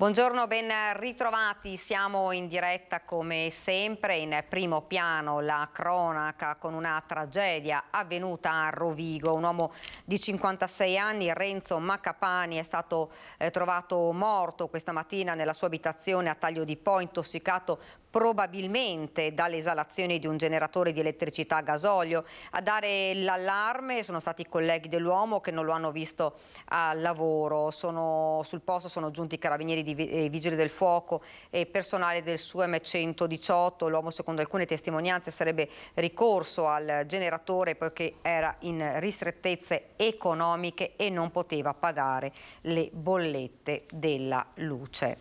Buongiorno, ben ritrovati. Siamo in diretta come sempre. In primo piano la cronaca con una tragedia avvenuta a Rovigo. Un uomo di 56 anni, Renzo Macapani, è stato trovato morto questa mattina nella sua abitazione a Taglio di Po, intossicato probabilmente dalle esalazioni di un generatore di elettricità a gasolio. A dare l'allarme sono stati i colleghi dell'uomo che non lo hanno visto al lavoro. Sul posto sono giunti i carabinieri e vigili del fuoco e personale del SUEM 118. L'uomo, secondo alcune testimonianze, sarebbe ricorso al generatore poiché era in ristrettezze economiche e non poteva pagare le bollette della luce.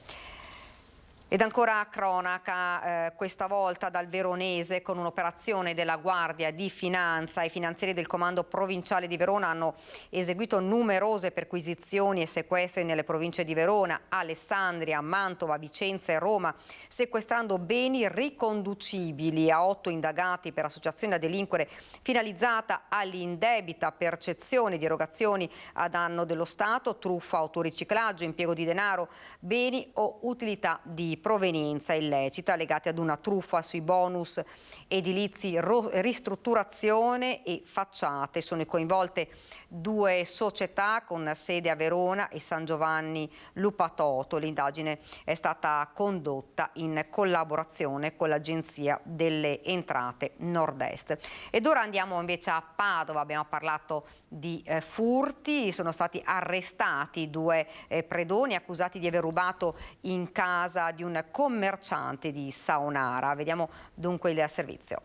Ed ancora cronaca, questa volta dal Veronese, con un'operazione della Guardia di Finanza. I finanzieri del Comando Provinciale di Verona hanno eseguito numerose perquisizioni e sequestri nelle province di Verona, Alessandria, Mantova, Vicenza e Roma, sequestrando beni riconducibili a 8 indagati per associazione a delinquere finalizzata all'indebita percezione di erogazioni a danno dello Stato, truffa, autoriciclaggio, impiego di denaro, beni o utilità di provenienza illecita legati ad una truffa sui bonus edilizi, ristrutturazione e facciate. Sono coinvolte 2 società con sede a Verona e San Giovanni Lupatoto. L'indagine è stata condotta in collaborazione con l'Agenzia delle Entrate Nord-Est. Ed ora andiamo invece a Padova. Abbiamo parlato di furti. Sono stati arrestati 2 predoni accusati di aver rubato in casa di un commerciante di Saonara. Vediamo dunque il servizio.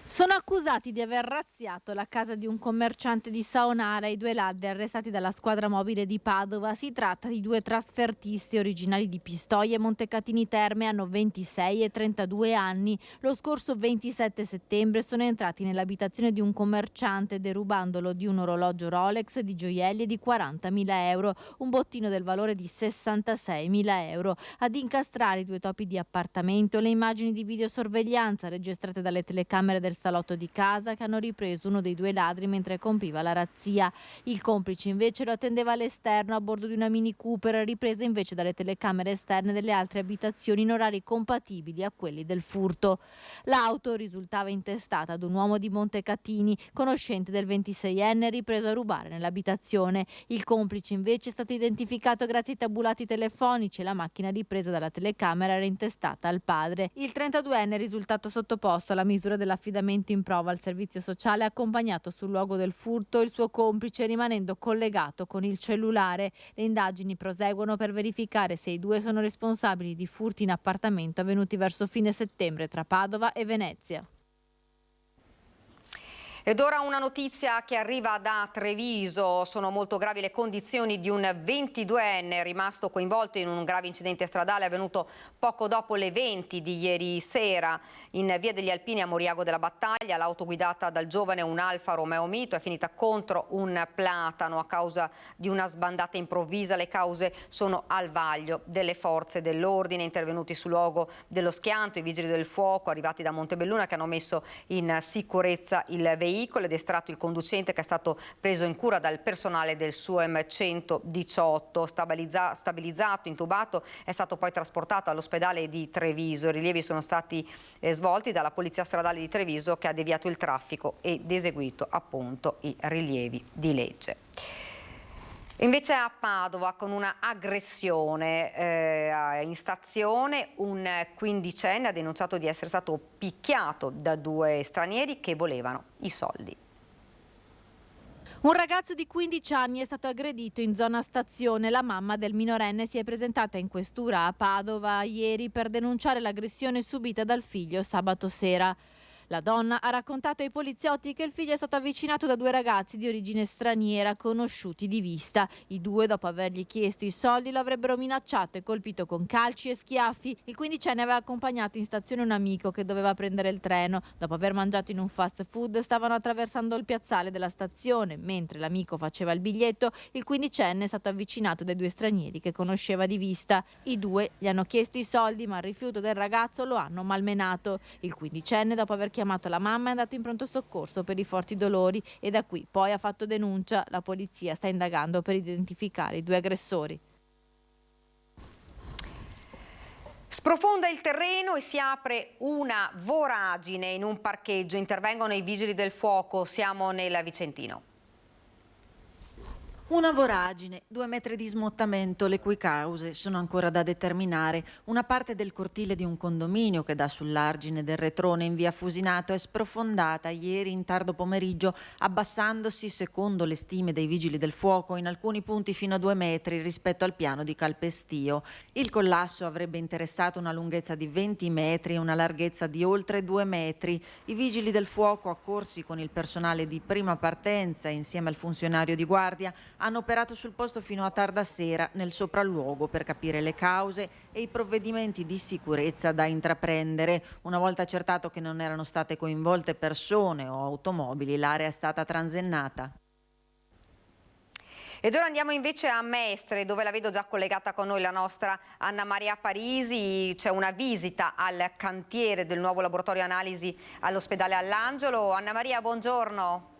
Sono accusati di aver razziato la casa di un commerciante di Saonara. I 2 ladri arrestati dalla squadra mobile di Padova. Si tratta di 2 trasfertisti originali di Pistoia e Montecatini Terme, hanno 26 e 32 anni. Lo scorso 27 settembre sono entrati nell'abitazione di un commerciante derubandolo di un orologio Rolex, di gioielli e di 40.000 euro, un bottino del valore di 66.000 euro. Ad incastrare i 2 topi di appartamento le immagini di videosorveglianza registrate dalle telecamere del salotto di casa, che hanno ripreso uno dei 2 ladri mentre compiva la razzia. Il complice invece lo attendeva all'esterno a bordo di una Mini Cooper, ripresa invece dalle telecamere esterne delle altre abitazioni in orari compatibili a quelli del furto. L'auto risultava intestata ad un uomo di Montecatini, conoscente del 26enne, ripreso a rubare nell'abitazione. Il complice invece è stato identificato grazie ai tabulati telefonici e la macchina ripresa dalla telecamera era intestata al padre. Il 32enne è risultato sottoposto alla misura dell'affidamento in prova al servizio sociale, accompagnato sul luogo del furto il suo complice, rimanendo collegato con il cellulare. Le indagini proseguono per verificare se i 2 sono responsabili di furti in appartamento avvenuti verso fine settembre tra Padova e Venezia. Ed ora una notizia che arriva da Treviso. Sono molto gravi le condizioni di un 22enne rimasto coinvolto in un grave incidente stradale avvenuto poco dopo le 20 di ieri sera in via degli Alpini a Moriago della Battaglia. L'auto guidata dal giovane, un Alfa Romeo Mito, è finita contro un platano a causa di una sbandata improvvisa. Le cause sono al vaglio delle forze dell'ordine intervenuti sul luogo dello schianto, i vigili del fuoco arrivati da Montebelluna che hanno messo in sicurezza il veicolo ed estratto il conducente, che è stato preso in cura dal personale del SUEM 118, stabilizzato, intubato, è stato poi trasportato all'ospedale di Treviso. I rilievi sono stati svolti dalla Polizia Stradale di Treviso, che ha deviato il traffico ed eseguito appunto i rilievi di legge. Invece a Padova, con una aggressione in stazione, un 15enne ha denunciato di essere stato picchiato da 2 stranieri che volevano i soldi. Un ragazzo di 15 anni è stato aggredito in zona stazione. La mamma del minorenne si è presentata in questura a Padova ieri per denunciare l'aggressione subita dal figlio sabato sera. La donna ha raccontato ai poliziotti che il figlio è stato avvicinato da 2 ragazzi di origine straniera conosciuti di vista. I 2, dopo avergli chiesto i soldi, lo avrebbero minacciato e colpito con calci e schiaffi. Il 15enne aveva accompagnato in stazione un amico che doveva prendere il treno. Dopo aver mangiato in un fast food stavano attraversando il piazzale della stazione. Mentre l'amico faceva il biglietto, il 15enne è stato avvicinato dai 2 stranieri che conosceva di vista. I 2 gli hanno chiesto i soldi, ma al rifiuto del ragazzo lo hanno malmenato. Il 15enne, dopo aver chiamato la mamma, è andato in pronto soccorso per i forti dolori e da qui poi ha fatto denuncia. La polizia sta indagando per identificare i 2 aggressori. Sprofonda il terreno e si apre una voragine in un parcheggio. Intervengono i vigili del fuoco. Siamo nel Vicentino. Una voragine, 2 metri di smottamento, le cui cause sono ancora da determinare. Una parte del cortile di un condominio che dà sull'argine del retrone in via Fusinato è sprofondata ieri in tardo pomeriggio, abbassandosi, secondo le stime dei vigili del fuoco, in alcuni punti fino a 2 metri rispetto al piano di calpestio. Il collasso avrebbe interessato una lunghezza di 20 metri e una larghezza di oltre 2 metri. I vigili del fuoco, accorsi con il personale di prima partenza insieme al funzionario di guardia, hanno operato sul posto fino a tarda sera nel sopralluogo per capire le cause e i provvedimenti di sicurezza da intraprendere. Una volta accertato che non erano state coinvolte persone o automobili, l'area è stata transennata. Ed ora andiamo invece a Mestre, dove la vedo già collegata con noi la nostra Anna Maria Parisi. C'è una visita al cantiere del nuovo laboratorio analisi all'ospedale All'Angelo. Anna Maria, buongiorno.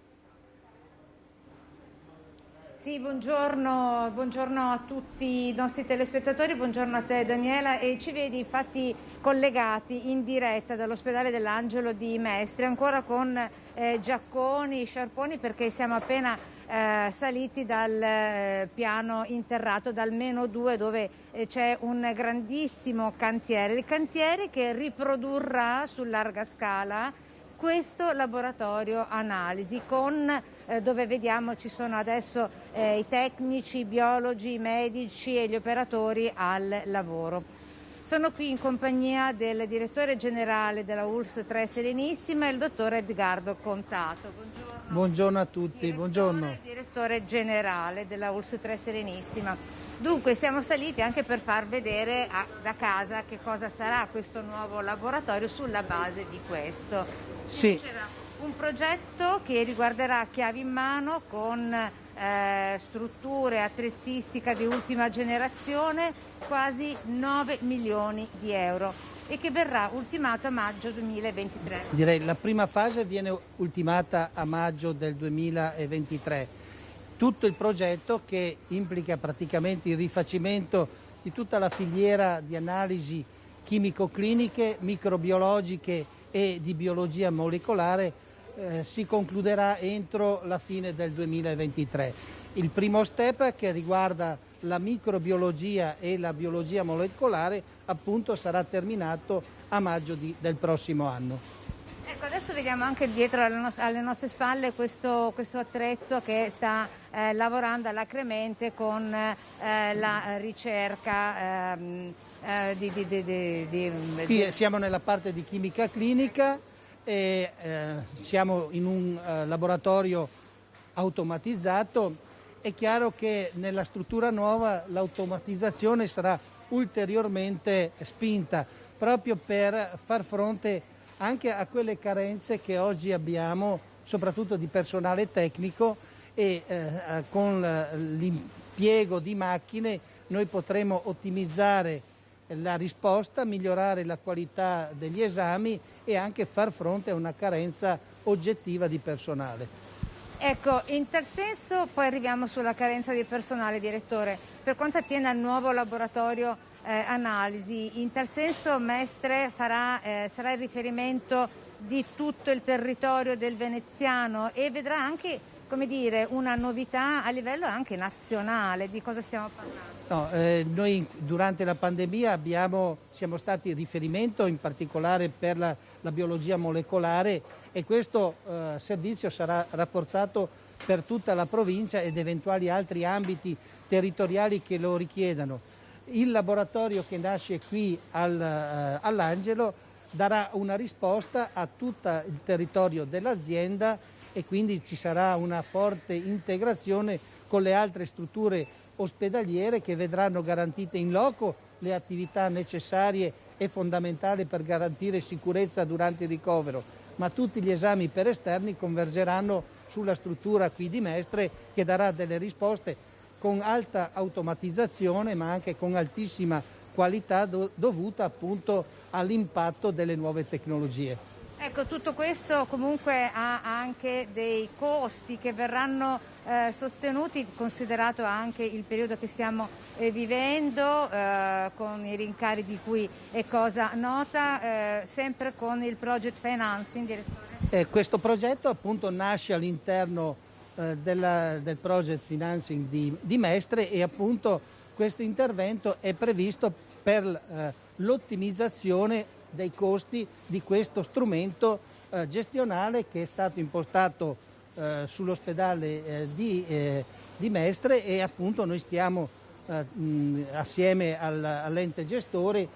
Sì, buongiorno a tutti i nostri telespettatori, buongiorno a te Daniela, e ci vedi infatti collegati in diretta dall'ospedale dell'Angelo di Mestre, ancora con giacconi, sciarponi, perché siamo appena saliti dal piano interrato, dal -2, dove c'è un grandissimo cantiere, il cantiere che riprodurrà su larga scala questo laboratorio analisi dove vediamo ci sono adesso i tecnici, i biologi, i medici e gli operatori al lavoro. Sono qui in compagnia del direttore generale della ULSS 3 Serenissima, il dottor Edgardo Contato. Buongiorno. Buongiorno a tutti, buongiorno. Direttore generale della ULSS 3 Serenissima. Dunque siamo saliti anche per far vedere da casa che cosa sarà questo nuovo laboratorio sulla base di questo. Sì. Un progetto che riguarderà chiavi in mano con strutture, attrezzistica di ultima generazione, quasi 9 milioni di euro e che verrà ultimato a maggio 2023. Direi la prima fase viene ultimata a maggio del 2023. Tutto il progetto che implica praticamente il rifacimento di tutta la filiera di analisi chimico-cliniche, microbiologiche e di biologia molecolare si concluderà entro la fine del 2023. Il primo step, che riguarda la microbiologia e la biologia molecolare, appunto sarà terminato a maggio del prossimo anno. Ecco, adesso vediamo anche dietro alle nostre spalle questo attrezzo che sta lavorando alacremente con la ricerca Qui siamo nella parte di chimica clinica e siamo in un laboratorio automatizzato. È chiaro che nella struttura nuova l'automatizzazione sarà ulteriormente spinta proprio per far fronte anche a quelle carenze che oggi abbiamo, soprattutto di personale tecnico, e con l'impiego di macchine noi potremo ottimizzare la risposta, migliorare la qualità degli esami e anche far fronte a una carenza oggettiva di personale. Ecco, in tal senso poi arriviamo sulla carenza di personale, direttore. Per quanto attiene al nuovo laboratorio analisi, in tal senso Mestre sarà il riferimento di tutto il territorio del veneziano e vedrà anche, come dire, una novità a livello anche nazionale. Di cosa stiamo parlando? No, noi durante la pandemia siamo stati riferimento in particolare per la biologia molecolare e questo servizio sarà rafforzato per tutta la provincia ed eventuali altri ambiti territoriali che lo richiedano. Il laboratorio che nasce qui all'Angelo darà una risposta a tutto il territorio dell'azienda e quindi ci sarà una forte integrazione con le altre strutture ospedaliere che vedranno garantite in loco le attività necessarie e fondamentali per garantire sicurezza durante il ricovero, ma tutti gli esami per esterni convergeranno sulla struttura qui di Mestre che darà delle risposte con alta automatizzazione ma anche con altissima qualità dovuta appunto all'impatto delle nuove tecnologie. Ecco, tutto questo comunque ha anche dei costi che verranno sostenuti, considerato anche il periodo che stiamo vivendo, con i rincari di cui è cosa nota, sempre con il project financing, direttore. Questo progetto appunto nasce all'interno del project financing di Mestre, e appunto questo intervento è previsto per l'ottimizzazione dei costi di questo strumento gestionale che è stato impostato sull'ospedale di Mestre, e appunto noi stiamo assieme all'ente gestore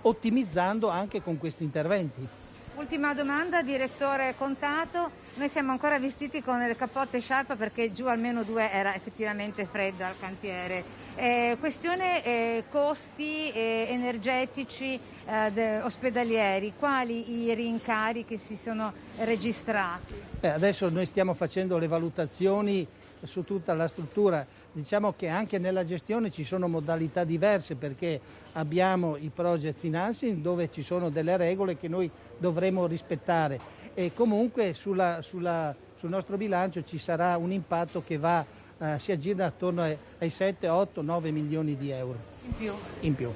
ottimizzando anche con questi interventi. Ultima domanda, direttore Contato. Noi siamo ancora vestiti con le cappotte sciarpa perché giù almeno 2 era effettivamente freddo al cantiere. Questione costi energetici ospedalieri, quali i rincari che si sono registrati? Adesso noi stiamo facendo le valutazioni su tutta la struttura. Diciamo che anche nella gestione ci sono modalità diverse, perché abbiamo i project financing dove ci sono delle regole che noi dovremo rispettare, e comunque sul nostro bilancio ci sarà un impatto che si aggira attorno ai 7, 8, 9 milioni di euro in più.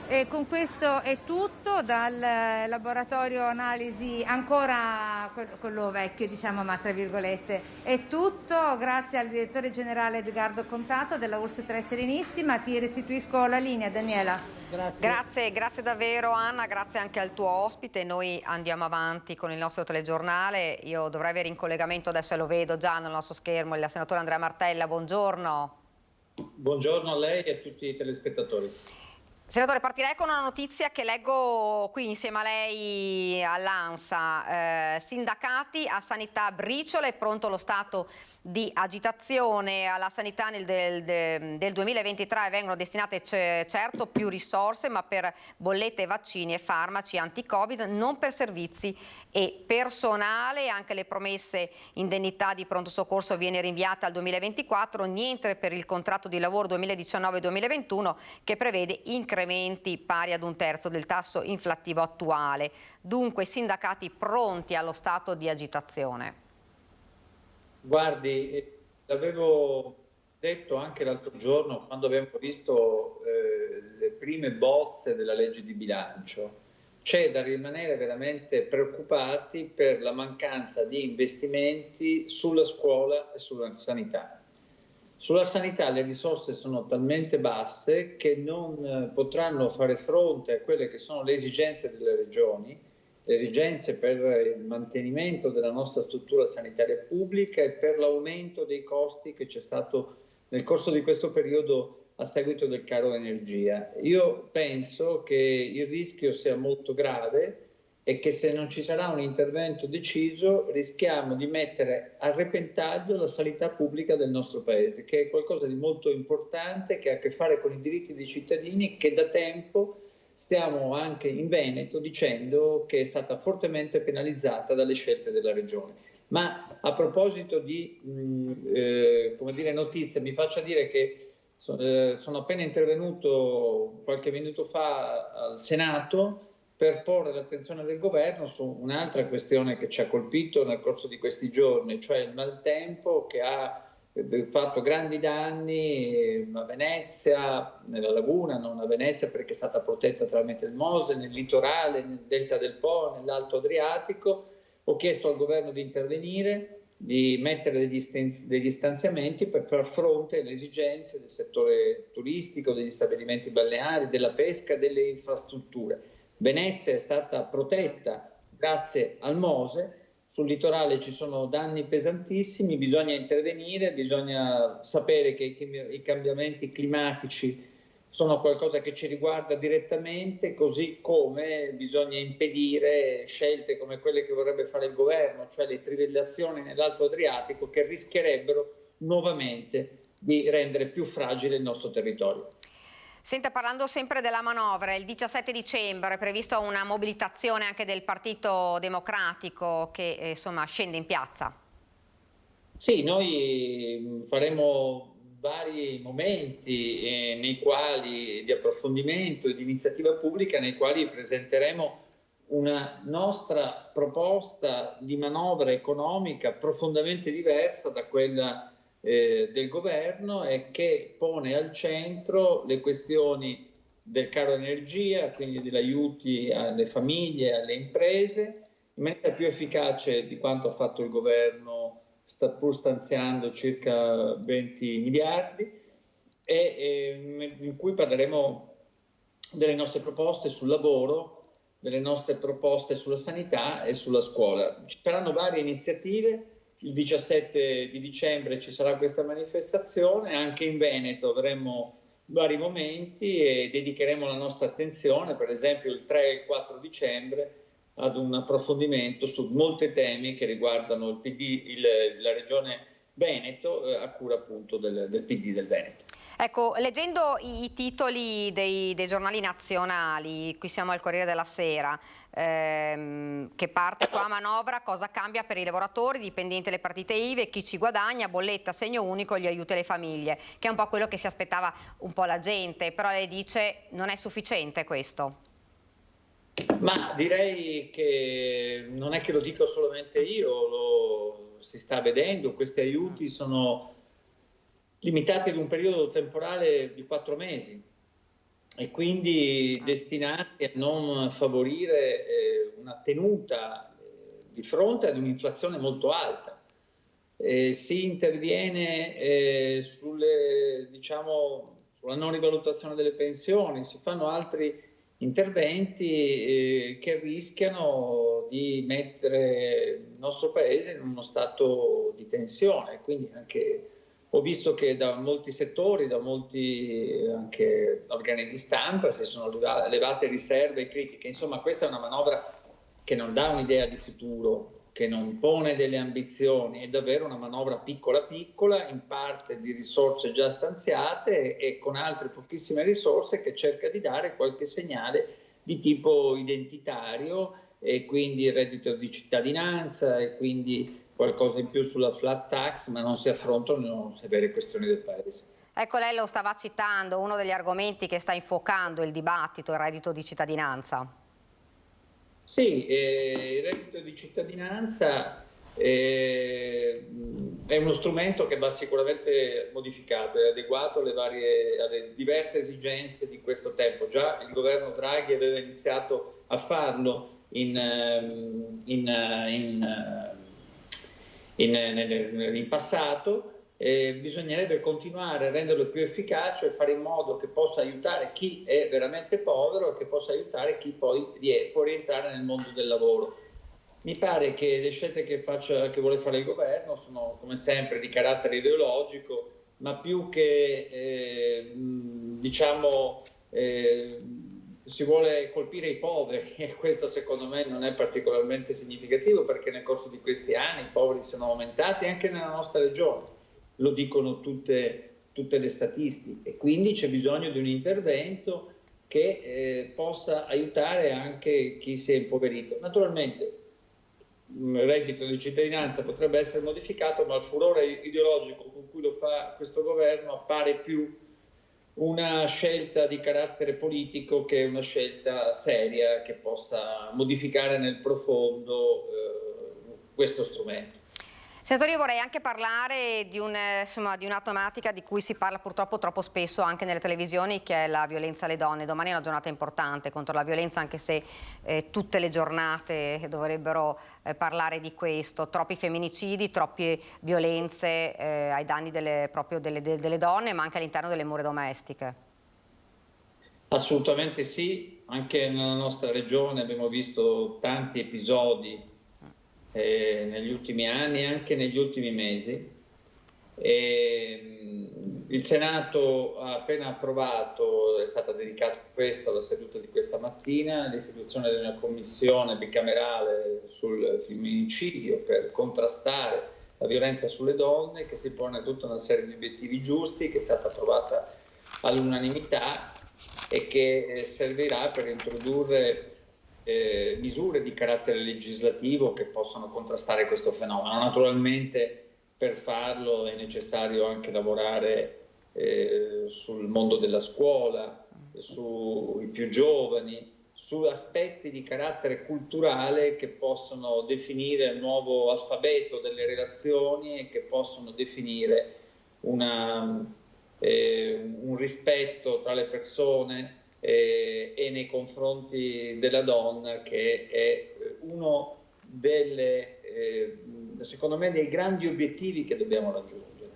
E con questo è tutto dal laboratorio analisi, ancora quello vecchio diciamo, ma tra virgolette è tutto. Grazie al direttore generale Edgardo Contato della ULSS 3 Serenissima. Ti restituisco la linea, Daniela. Grazie davvero Anna, grazie anche al tuo ospite. Noi andiamo avanti con il nostro telegiornale. Io dovrei avere in collegamento, adesso lo vedo già nel nostro schermo, il senatore Andrea Martella. Buongiorno. Buongiorno a lei e a tutti i telespettatori. Senatore, partirei con una notizia che leggo qui insieme a lei all'ANSA. Sindacati a sanità briciole, pronto lo stato di agitazione. Alla sanità del 2023 vengono destinate certo più risorse, ma per bollette, vaccini e farmaci anti-Covid, non per servizi e personale. Anche le promesse indennità di pronto soccorso viene rinviata al 2024, niente per il contratto di lavoro 2019-2021 che prevede incrementi pari ad 1/3 del tasso inflattivo attuale. Dunque sindacati pronti allo stato di agitazione. Guardi, l'avevo detto anche l'altro giorno quando abbiamo visto le prime bozze della legge di bilancio. C'è da rimanere veramente preoccupati per la mancanza di investimenti sulla scuola e sulla sanità. Sulla sanità le risorse sono talmente basse che non potranno fare fronte a quelle che sono le esigenze delle regioni, le esigenze per il mantenimento della nostra struttura sanitaria pubblica e per l'aumento dei costi che c'è stato nel corso di questo periodo a seguito del caro energia. Io penso che il rischio sia molto grave e che se non ci sarà un intervento deciso rischiamo di mettere a repentaglio la sanità pubblica del nostro Paese, che è qualcosa di molto importante, che ha a che fare con i diritti dei cittadini, che da tempo stiamo anche in Veneto dicendo che è stata fortemente penalizzata dalle scelte della Regione. Ma a proposito di notizie, mi faccia dire che sono appena intervenuto qualche minuto fa al Senato per porre l'attenzione del governo su un'altra questione che ci ha colpito nel corso di questi giorni, cioè il maltempo che ha fatto grandi danni a Venezia, nella laguna, non a Venezia perché è stata protetta tramite il Mose, nel litorale, nel delta del Po, nell'Alto Adriatico. Ho chiesto al governo di intervenire, di mettere degli stanziamenti per far fronte alle esigenze del settore turistico, degli stabilimenti balneari, della pesca, delle infrastrutture. Venezia è stata protetta grazie al Mose. Sul litorale ci sono danni pesantissimi, bisogna intervenire, bisogna sapere che i cambiamenti climatici sono qualcosa che ci riguarda direttamente, così come bisogna impedire scelte come quelle che vorrebbe fare il governo, cioè le trivellazioni nell'Alto Adriatico, che rischierebbero nuovamente di rendere più fragile il nostro territorio. Senta, parlando sempre della manovra, il 17 dicembre è prevista una mobilitazione anche del Partito Democratico che insomma scende in piazza. Sì, noi faremo vari momenti nei quali di approfondimento e di iniziativa pubblica nei quali presenteremo una nostra proposta di manovra economica profondamente diversa da quella del governo e che pone al centro le questioni del caro energia, quindi degli aiuti alle famiglie, alle imprese, in maniera più efficace di quanto ha fatto il governo, sta pur stanziando circa 20 miliardi, in cui parleremo delle nostre proposte sul lavoro, delle nostre proposte sulla sanità e sulla scuola. Ci saranno varie iniziative. Il 17 di dicembre ci sarà questa manifestazione, anche in Veneto avremo vari momenti e dedicheremo la nostra attenzione, per esempio il 3 e il 4 dicembre, ad un approfondimento su molti temi che riguardano il PD, la regione Veneto, a cura appunto del PD del Veneto. Ecco, leggendo i titoli dei giornali nazionali, qui siamo al Corriere della Sera, che parte qua: manovra, cosa cambia per i lavoratori, dipendenti delle partite IVA, chi ci guadagna, bolletta, assegno unico, gli aiuti alle famiglie, che è un po' quello che si aspettava un po' la gente, però lei dice non è sufficiente questo. Ma direi che non è che lo dico solamente io, lo si sta vedendo, questi aiuti sono limitati ad un periodo temporale di 4 mesi e quindi destinati a non favorire una tenuta di fronte ad un'inflazione molto alta. Si interviene sulla non rivalutazione delle pensioni, si fanno altri interventi che rischiano di mettere il nostro paese in uno stato di tensione. Quindi anche ho visto che da molti settori, da molti anche organi di stampa si sono levate riserve e critiche. Insomma, questa è una manovra che non dà un'idea di futuro, che non pone delle ambizioni, è davvero una manovra piccola piccola, in parte di risorse già stanziate e con altre pochissime risorse, che cerca di dare qualche segnale di tipo identitario, e quindi il reddito di cittadinanza e quindi qualcosa in più sulla flat tax, ma non si affrontano le vere questioni del paese. Ecco, lei lo stava citando, uno degli argomenti che sta infuocando il dibattito, il reddito di cittadinanza. Sì, il reddito di cittadinanza è uno strumento che va sicuramente modificato e adeguato alle diverse esigenze di questo tempo. Già il governo Draghi aveva iniziato a farlo in passato. Bisognerebbe continuare a renderlo più efficace e fare in modo che possa aiutare chi è veramente povero e che possa aiutare chi poi può rientrare nel mondo del lavoro. Mi pare che le scelte che vuole fare il governo sono, come sempre, di carattere ideologico, ma più che si vuole colpire i poveri, e questo secondo me non è particolarmente significativo, perché nel corso di questi anni i poveri sono aumentati anche nella nostra regione, lo dicono tutte le statistiche, e quindi c'è bisogno di un intervento che possa aiutare anche chi si è impoverito. Naturalmente il reddito di cittadinanza potrebbe essere modificato, ma il furore ideologico con cui lo fa questo governo appare più una scelta di carattere politico che una scelta seria che possa modificare nel profondo questo strumento. Senatore, io vorrei anche parlare di una tematica di cui si parla purtroppo troppo spesso anche nelle televisioni, che è la violenza alle donne. Domani è una giornata importante contro la violenza, anche se tutte le giornate dovrebbero parlare di questo. Troppi femminicidi, troppe violenze ai danni delle donne, ma anche all'interno delle mura domestiche. Assolutamente sì, anche nella nostra regione abbiamo visto tanti episodi negli ultimi anni e anche negli ultimi mesi. Il Senato ha appena approvato, è stata dedicata a questo alla seduta di questa mattina, l'istituzione di una commissione bicamerale sul femminicidio per contrastare la violenza sulle donne, che si pone tutta una serie di obiettivi giusti, che è stata approvata all'unanimità e che servirà per introdurre misure di carattere legislativo che possano contrastare questo fenomeno. Naturalmente per farlo è necessario anche lavorare sul mondo della scuola, sui più giovani, su aspetti di carattere culturale che possono definire il nuovo alfabeto delle relazioni e che possono definire un rispetto tra le persone e nei confronti della donna, che è uno secondo me, dei grandi obiettivi che dobbiamo raggiungere.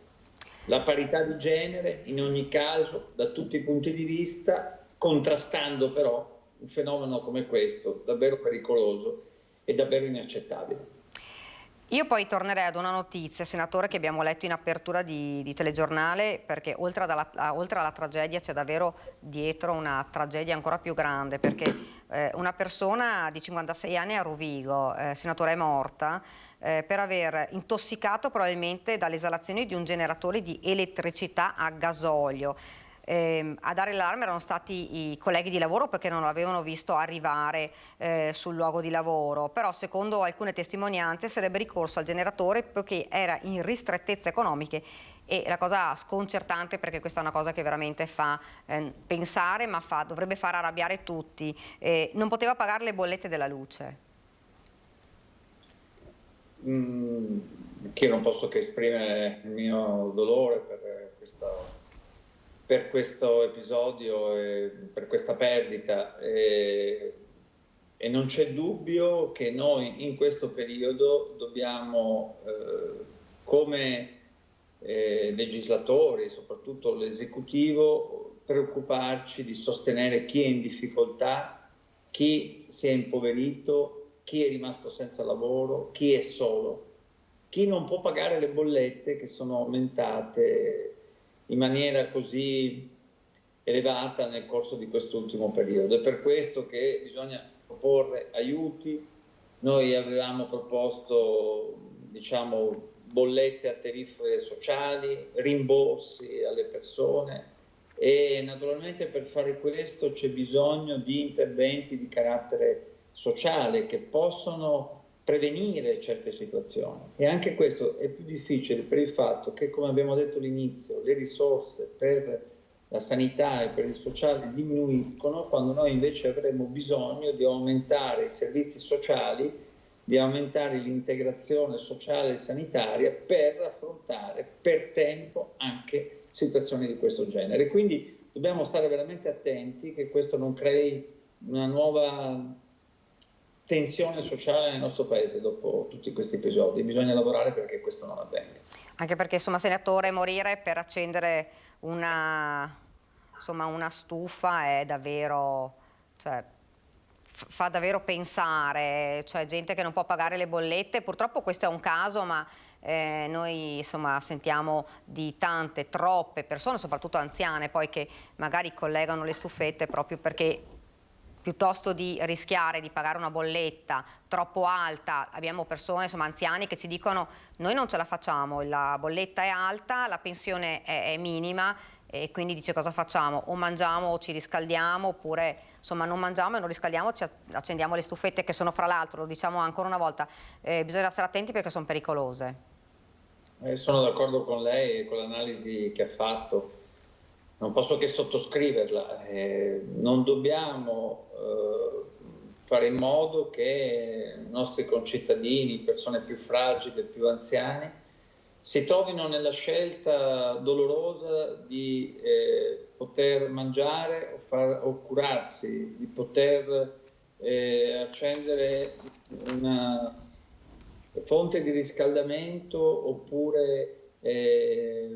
La parità di genere in ogni caso, da tutti i punti di vista, contrastando però un fenomeno come questo, davvero pericoloso e davvero inaccettabile. Io poi tornerei ad una notizia, senatore, che abbiamo letto in apertura di telegiornale, perché oltre alla tragedia c'è davvero dietro una tragedia ancora più grande, perché una persona di 56 anni a Rovigo, senatore, è morta per aver intossicato probabilmente dalle esalazioni di un generatore di elettricità a gasolio. A dare l'allarme erano stati i colleghi di lavoro, perché non l'avevano visto arrivare sul luogo di lavoro, però secondo alcune testimonianze sarebbe ricorso al generatore perché era in ristrettezze economiche. E la cosa sconcertante, perché questa è una cosa che veramente fa pensare, ma dovrebbe far arrabbiare tutti, non poteva pagare le bollette della luce. Che non posso che esprimere il mio dolore per questo episodio e per questa perdita, e non c'è dubbio che noi in questo periodo dobbiamo, come legislatori, soprattutto l'esecutivo, preoccuparci di sostenere chi è in difficoltà, chi si è impoverito, chi è rimasto senza lavoro, chi è solo, chi non può pagare le bollette che sono aumentate in maniera così elevata nel corso di quest'ultimo periodo. È per questo che bisogna proporre aiuti. Noi avevamo proposto, bollette a tariffe sociali, rimborsi alle persone, e naturalmente per fare questo c'è bisogno di interventi di carattere sociale che possono prevenire certe situazioni, e anche questo è più difficile per il fatto che, come abbiamo detto all'inizio, le risorse per la sanità e per il sociale diminuiscono, quando noi invece avremo bisogno di aumentare i servizi sociali, di aumentare l'integrazione sociale e sanitaria per affrontare per tempo anche situazioni di questo genere. Quindi dobbiamo stare veramente attenti che questo non crei una nuova tensione sociale nel nostro paese dopo tutti questi episodi. Bisogna lavorare perché questo non avvenga. Anche perché, insomma, senatore, morire per accendere una stufa è davvero, fa davvero pensare, gente che non può pagare le bollette. Purtroppo questo è un caso, ma noi sentiamo di troppe persone, soprattutto anziane, poi che magari collegano le stufette proprio perché, piuttosto di rischiare di pagare una bolletta troppo alta, abbiamo persone, anziani, che ci dicono: noi non ce la facciamo, la bolletta è alta, la pensione è minima, e quindi dice: cosa facciamo? O mangiamo o ci riscaldiamo, oppure non mangiamo e non riscaldiamo, ci accendiamo le stufette, che sono, fra l'altro, lo diciamo ancora una volta, bisogna stare attenti perché sono pericolose. Sono d'accordo con lei e con l'analisi che ha fatto. Non posso che sottoscriverla. Non dobbiamo fare in modo che i nostri concittadini, persone più fragili, più anziani, si trovino nella scelta dolorosa di poter mangiare o curarsi, di poter accendere una fonte di riscaldamento, oppure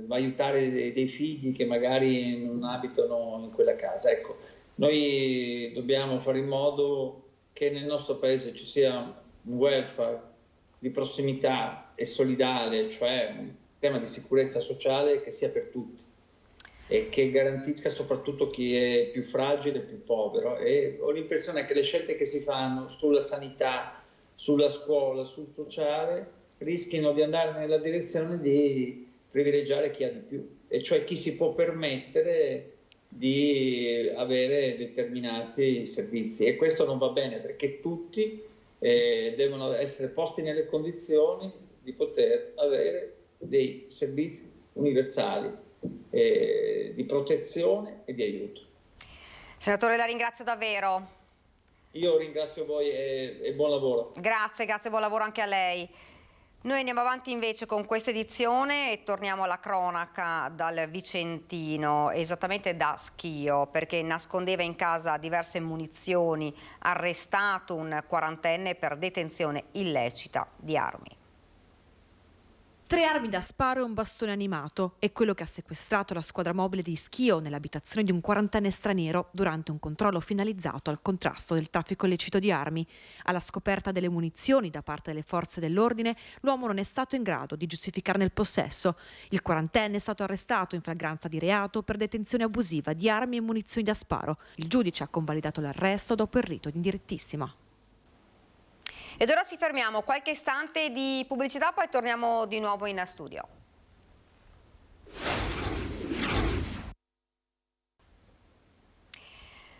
aiutare dei figli che magari non abitano in quella casa. Ecco, noi dobbiamo fare in modo che nel nostro paese ci sia un welfare di prossimità e solidale, cioè un tema di sicurezza sociale che sia per tutti e che garantisca soprattutto chi è più fragile e più povero. E ho l'impressione che le scelte che si fanno sulla sanità, sulla scuola, sul sociale, rischino di andare nella direzione di privilegiare chi ha di più, e cioè chi si può permettere di avere determinati servizi, e questo non va bene, perché tutti devono essere posti nelle condizioni di poter avere dei servizi universali di protezione e di aiuto. Senatore, la ringrazio davvero. Io ringrazio voi e buon lavoro. Grazie, buon lavoro anche a lei. Noi andiamo avanti invece con questa edizione e torniamo alla cronaca dal Vicentino, esattamente da Schio, perché nascondeva in casa diverse munizioni, arrestato un quarantenne per detenzione illecita di armi. 3 armi da sparo e un bastone animato è quello che ha sequestrato la squadra mobile di Schio nell'abitazione di un quarantenne straniero durante un controllo finalizzato al contrasto del traffico illecito di armi. Alla scoperta delle munizioni da parte delle forze dell'ordine, l'uomo non è stato in grado di giustificarne il possesso. Il quarantenne è stato arrestato in flagranza di reato per detenzione abusiva di armi e munizioni da sparo. Il giudice ha convalidato l'arresto dopo il rito di direttissima. Ed ora ci fermiamo, qualche istante di pubblicità, poi torniamo di nuovo in studio.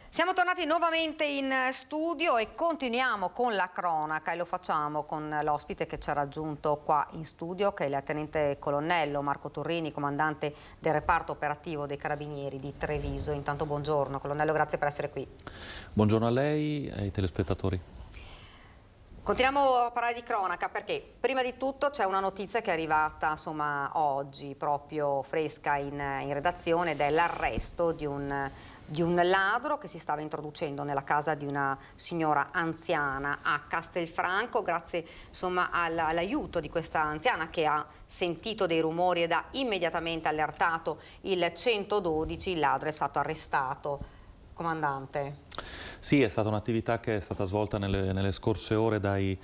Siamo tornati nuovamente in studio e continuiamo con la cronaca e lo facciamo con l'ospite che ci ha raggiunto qua in studio, che è il tenente colonnello Marco Turrini, comandante del reparto operativo dei Carabinieri di Treviso. Intanto buongiorno colonnello, grazie per essere qui. Buongiorno a lei e ai telespettatori. Continuiamo a parlare di cronaca perché prima di tutto c'è una notizia che è arrivata oggi, proprio fresca in redazione, ed è l'arresto di un ladro che si stava introducendo nella casa di una signora anziana a Castelfranco, grazie all'aiuto di questa anziana che ha sentito dei rumori ed ha immediatamente allertato il 112. Il ladro è stato arrestato. Comandante. Sì, è stata un'attività che è stata svolta nelle scorse ore dai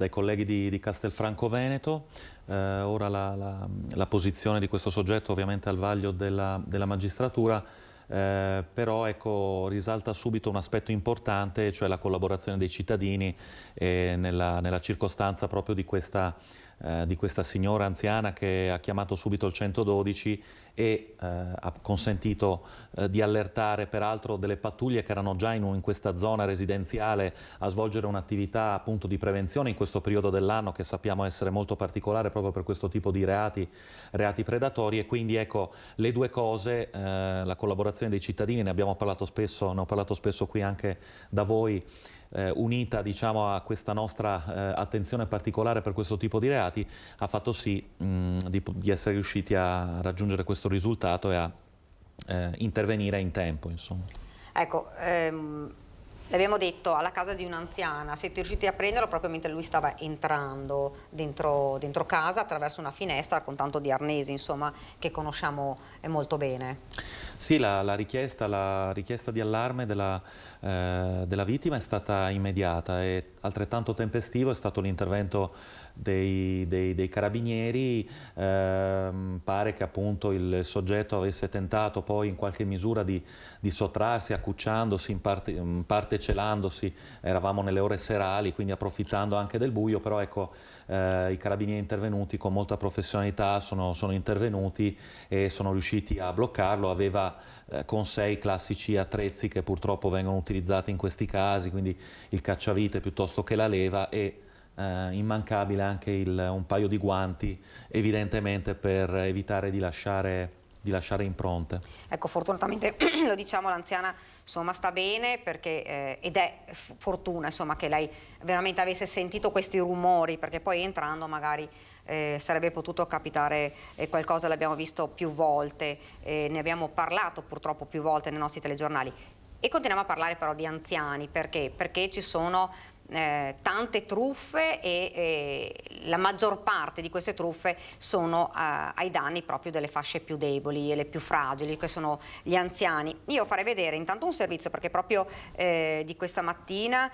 colleghi di Castelfranco Veneto. Ora la posizione di questo soggetto ovviamente al vaglio della magistratura, però ecco, risalta subito un aspetto importante, cioè la collaborazione dei cittadini nella circostanza proprio di questa signora anziana che ha chiamato subito il 112 e ha consentito di allertare peraltro delle pattuglie che erano già in questa zona residenziale a svolgere un'attività appunto di prevenzione in questo periodo dell'anno che sappiamo essere molto particolare proprio per questo tipo di reati predatori, e quindi ecco le due cose, la collaborazione dei cittadini, ne ho parlato spesso qui anche da voi, unita diciamo a questa nostra attenzione particolare per questo tipo di reati, ha fatto sì di essere riusciti a raggiungere questo risultato e a intervenire in tempo, insomma. Ecco, l'abbiamo detto, alla casa di un'anziana, siete riusciti a prenderlo proprio mentre lui stava entrando dentro casa attraverso una finestra con tanto di arnesi, insomma, che conosciamo molto bene. Sì, la richiesta di allarme della vittima è stata immediata e altrettanto tempestivo è stato l'intervento dei carabinieri. Pare che appunto il soggetto avesse tentato poi in qualche misura di sottrarsi accucciandosi, in parte celandosi. Eravamo nelle ore serali, quindi approfittando anche del buio, però ecco i carabinieri intervenuti con molta professionalità sono intervenuti e sono riusciti a bloccarlo. Aveva con sé i classici attrezzi che purtroppo vengono utilizzati in questi casi, quindi il cacciavite piuttosto che la leva e immancabile anche un paio di guanti, evidentemente per evitare di lasciare impronte. Ecco, fortunatamente lo diciamo, l'anziana insomma sta bene, perché ed è fortuna insomma che lei veramente avesse sentito questi rumori, perché poi entrando magari sarebbe potuto capitare qualcosa. L'abbiamo visto più volte, ne abbiamo parlato purtroppo più volte nei nostri telegiornali e continuiamo a parlare però di anziani, perché ci sono tante truffe e la maggior parte di queste truffe sono ai danni proprio delle fasce più deboli e le più fragili, che sono gli anziani. Io farei vedere intanto un servizio, perché proprio di questa mattina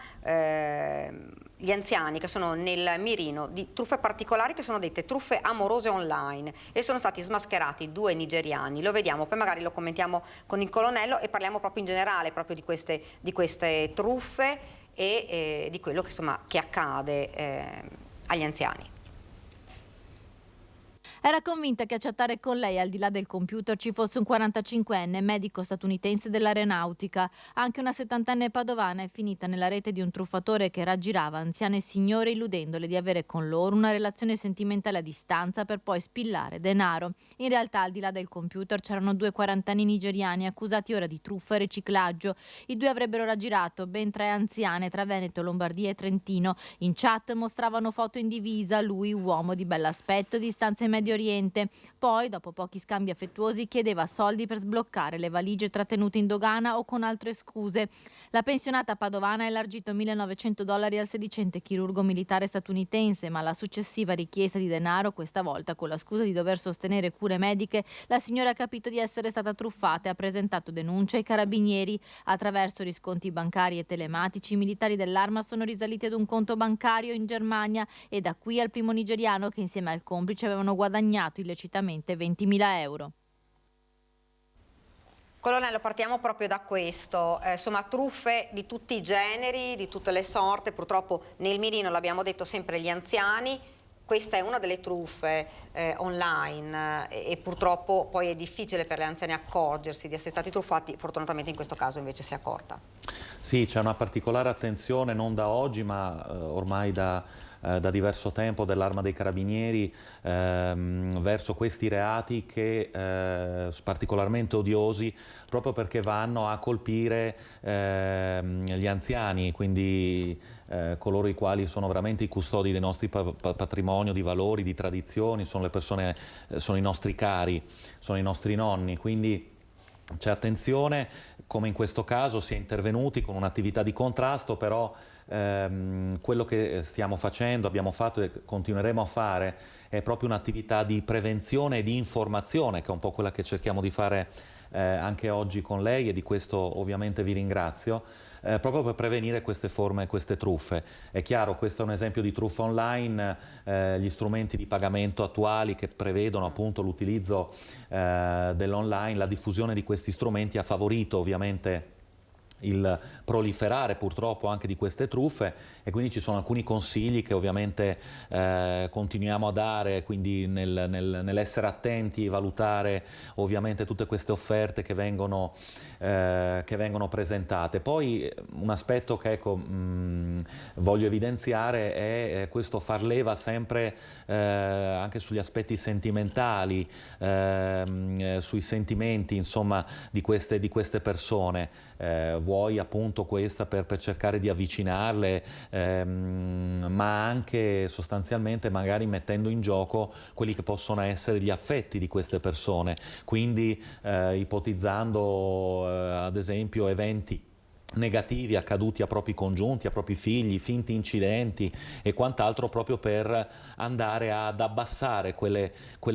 gli anziani che sono nel mirino di truffe particolari, che sono dette truffe amorose online, e sono stati smascherati 2 nigeriani. Lo vediamo, poi magari lo commentiamo con il colonnello e parliamo proprio in generale proprio di queste truffe e di quello che accade agli anziani. Era convinta che a chattare con lei al di là del computer ci fosse un 45enne medico statunitense dell'aeronautica. Anche una 70enne padovana è finita nella rete di un truffatore che raggirava anziane signore illudendole di avere con loro una relazione sentimentale a distanza per poi spillare denaro. In realtà al di là del computer c'erano 2 quarantenni nigeriani accusati ora di truffa e riciclaggio. I 2 avrebbero raggirato ben 3 anziane tra Veneto, Lombardia e Trentino. In chat mostravano foto in divisa, lui uomo di bell'aspetto, distanza in Medio Oriente. Poi, dopo pochi scambi affettuosi, chiedeva soldi per sbloccare le valigie trattenute in dogana o con altre scuse. La pensionata padovana ha elargito $1.900 al sedicente chirurgo militare statunitense, ma alla successiva richiesta di denaro, questa volta con la scusa di dover sostenere cure mediche, la signora ha capito di essere stata truffata e ha presentato denuncia ai carabinieri. Attraverso risconti bancari e telematici, i militari dell'arma sono risaliti ad un conto bancario in Germania e da qui al primo nigeriano che insieme al complice avevano guadagnato illecitamente 20.000 euro. Colonnello, partiamo proprio da questo, insomma truffe di tutti i generi, di tutte le sorte, purtroppo nel mirino, l'abbiamo detto, sempre gli anziani. Questa è una delle truffe online e purtroppo poi è difficile per le anziane accorgersi di essere stati truffati, fortunatamente in questo caso invece si è accorta. Sì, c'è una particolare attenzione non da oggi ma ormai da diverso tempo dell'Arma dei Carabinieri verso questi reati che particolarmente odiosi proprio perché vanno a colpire gli anziani, quindi coloro i quali sono veramente i custodi dei nostri patrimonio, di valori, di tradizioni, sono le persone, sono i nostri cari, sono i nostri nonni, quindi c'è attenzione, come in questo caso si è intervenuti con un'attività di contrasto, però quello che stiamo facendo, abbiamo fatto e continueremo a fare è proprio un'attività di prevenzione e di informazione, che è un po' quella che cerchiamo di fare anche oggi con lei e di questo ovviamente vi ringrazio, proprio per prevenire queste forme, queste truffe. È chiaro, questo è un esempio di truffa online, gli strumenti di pagamento attuali che prevedono appunto l'utilizzo dell'online, la diffusione di questi strumenti ha favorito ovviamente il proliferare purtroppo anche di queste truffe e quindi ci sono alcuni consigli che ovviamente continuiamo a dare, quindi nell'essere attenti e valutare ovviamente tutte queste offerte che vengono presentate. Poi un aspetto che ecco, voglio evidenziare è questo far leva sempre anche sugli aspetti sentimentali, sui sentimenti insomma di queste persone. Vuoi appunto questa per cercare di avvicinarle, ma anche sostanzialmente magari mettendo in gioco quelli che possono essere gli affetti di queste persone, quindi ipotizzando ad esempio eventi negativi accaduti a propri congiunti, a propri figli, finti incidenti e quant'altro, proprio per andare ad abbassare quelle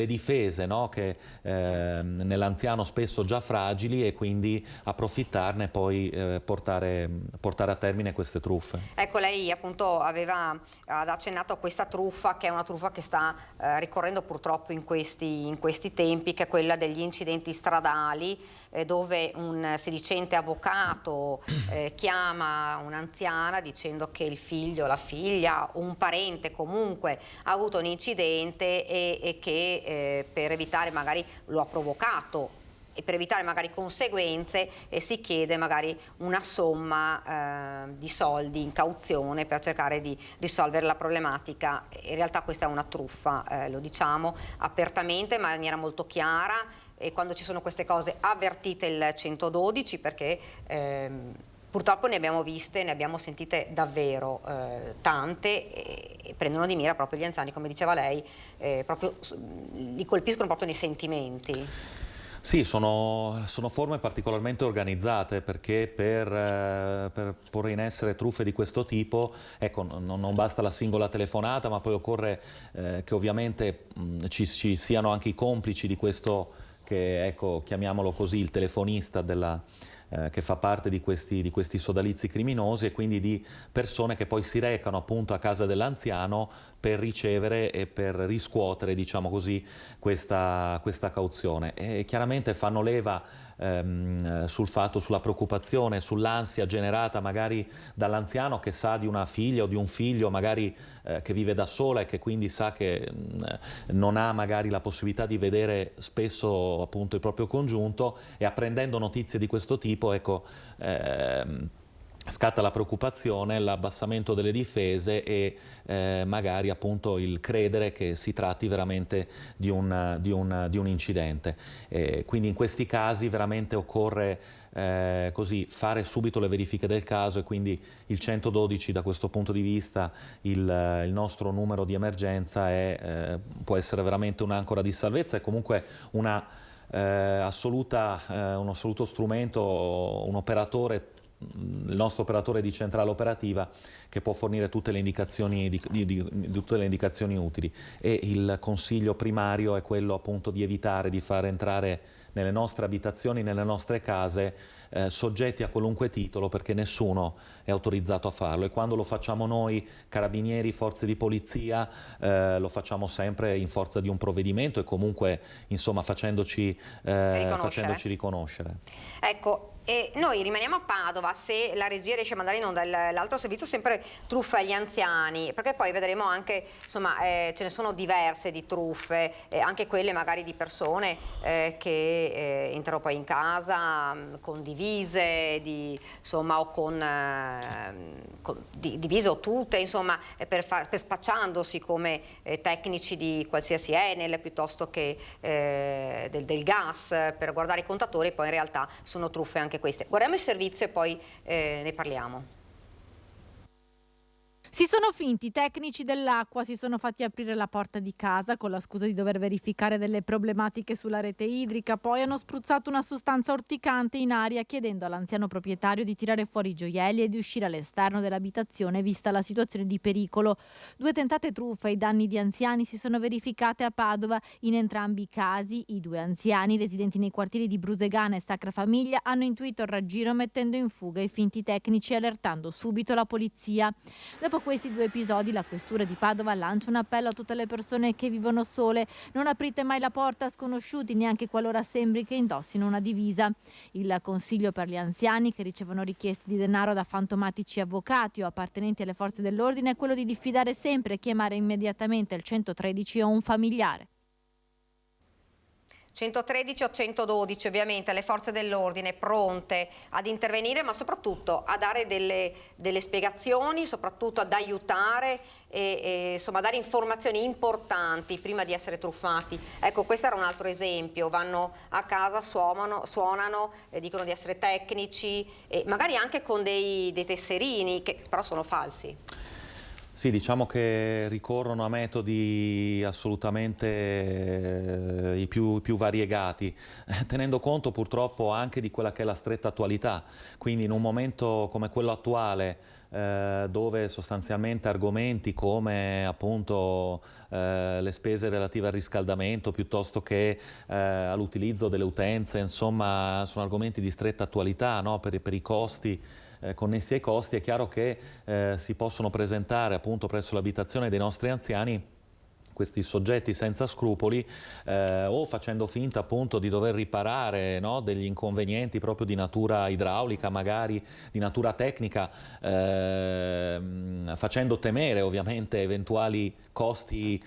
difese, no? Che nell'anziano spesso già fragili, e quindi approfittarne poi portare a termine queste truffe. Ecco, lei appunto aveva accennato a questa truffa, che è una truffa che sta ricorrendo purtroppo in questi tempi, che è quella degli incidenti stradali, dove un sedicente avvocato chiama un'anziana dicendo che il figlio, la figlia, un parente comunque ha avuto un incidente e che per evitare, magari lo ha provocato, e per evitare magari conseguenze si chiede magari una somma di soldi in cauzione per cercare di risolvere la problematica. In realtà questa è una truffa, lo diciamo apertamente ma in maniera molto chiara, e quando ci sono queste cose avvertite il 112, perché purtroppo ne abbiamo viste, ne abbiamo sentite davvero tante, e prendono di mira proprio gli anziani, come diceva lei, proprio li colpiscono proprio nei sentimenti. Sì, sono forme particolarmente organizzate, perché per porre in essere truffe di questo tipo, ecco, non basta la singola telefonata, ma poi occorre che ovviamente ci siano anche i complici di questo, che ecco, chiamiamolo così, il telefonista che fa parte di questi sodalizi criminosi, e quindi di persone che poi si recano appunto a casa dell'anziano per ricevere e per riscuotere, diciamo così, questa cauzione. E chiaramente fanno leva sul fatto, sulla preoccupazione, sull'ansia generata magari dall'anziano che sa di una figlia o di un figlio magari che vive da sola e che quindi sa che non ha magari la possibilità di vedere spesso appunto il proprio congiunto, e apprendendo notizie di questo tipo, ecco, scatta la preoccupazione, l'abbassamento delle difese e magari appunto il credere che si tratti veramente di un incidente. Quindi in questi casi veramente occorre così fare subito le verifiche del caso, e quindi il 112 da questo punto di vista, il nostro numero di emergenza può essere veramente un'ancora di salvezza e comunque un assoluto strumento, un operatore, il nostro operatore di centrale operativa, che può fornire tutte le indicazioni, tutte le indicazioni utili. E il consiglio primario è quello appunto di evitare di far entrare nelle nostre abitazioni, nelle nostre case, soggetti a qualunque titolo, perché nessuno è autorizzato a farlo, e quando lo facciamo noi, carabinieri, forze di polizia, lo facciamo sempre in forza di un provvedimento e comunque insomma facendoci riconoscere. Ecco, e noi rimaniamo a Padova, se la regia riesce a mandare in onda l'altro servizio, sempre truffe agli anziani, perché poi vedremo anche, insomma, ce ne sono diverse di truffe, anche quelle magari di persone che entrano poi in casa con divise, insomma, o divise o tutte, insomma, per spacciandosi come tecnici di qualsiasi Enel piuttosto che del gas, per guardare i contatori, poi in realtà sono truffe anche queste. Guardiamo il servizio e poi ne parliamo. Si sono finti i tecnici dell'acqua, si sono fatti aprire la porta di casa con la scusa di dover verificare delle problematiche sulla rete idrica, poi hanno spruzzato una sostanza urticante in aria chiedendo all'anziano proprietario di tirare fuori i gioielli e di uscire all'esterno dell'abitazione vista la situazione di pericolo. 2 tentate truffe ai danni di anziani si sono verificate a Padova. In entrambi i casi i 2 anziani residenti nei quartieri di Brusegana e Sacra Famiglia hanno intuito il raggiro mettendo in fuga i finti tecnici e allertando subito la polizia. Dopo questi 2 episodi, la questura di Padova lancia un appello a tutte le persone che vivono sole: non aprite mai la porta a sconosciuti, neanche qualora sembri che indossino una divisa. Il consiglio per gli anziani che ricevono richieste di denaro da fantomatici avvocati o appartenenti alle forze dell'ordine è quello di diffidare sempre e chiamare immediatamente il 113 o un familiare. 113 o 112, ovviamente le forze dell'ordine pronte ad intervenire, ma soprattutto a dare delle spiegazioni, soprattutto ad aiutare e insomma dare informazioni importanti prima di essere truffati. Ecco, questo era un altro esempio: vanno a casa, suonano, dicono di essere tecnici, magari anche con dei tesserini che però sono falsi. Sì, diciamo che ricorrono a metodi assolutamente i più variegati, tenendo conto purtroppo anche di quella che è la stretta attualità. Quindi in un momento come quello attuale, dove sostanzialmente argomenti come appunto le spese relative al riscaldamento piuttosto che all'utilizzo delle utenze, insomma sono argomenti di stretta attualità, no? Per i costi connessi ai costi, è chiaro che si possono presentare appunto presso l'abitazione dei nostri anziani questi soggetti senza scrupoli, o facendo finta appunto di dover riparare, no, degli inconvenienti proprio di natura idraulica, magari di natura tecnica, facendo temere ovviamente eventuali costi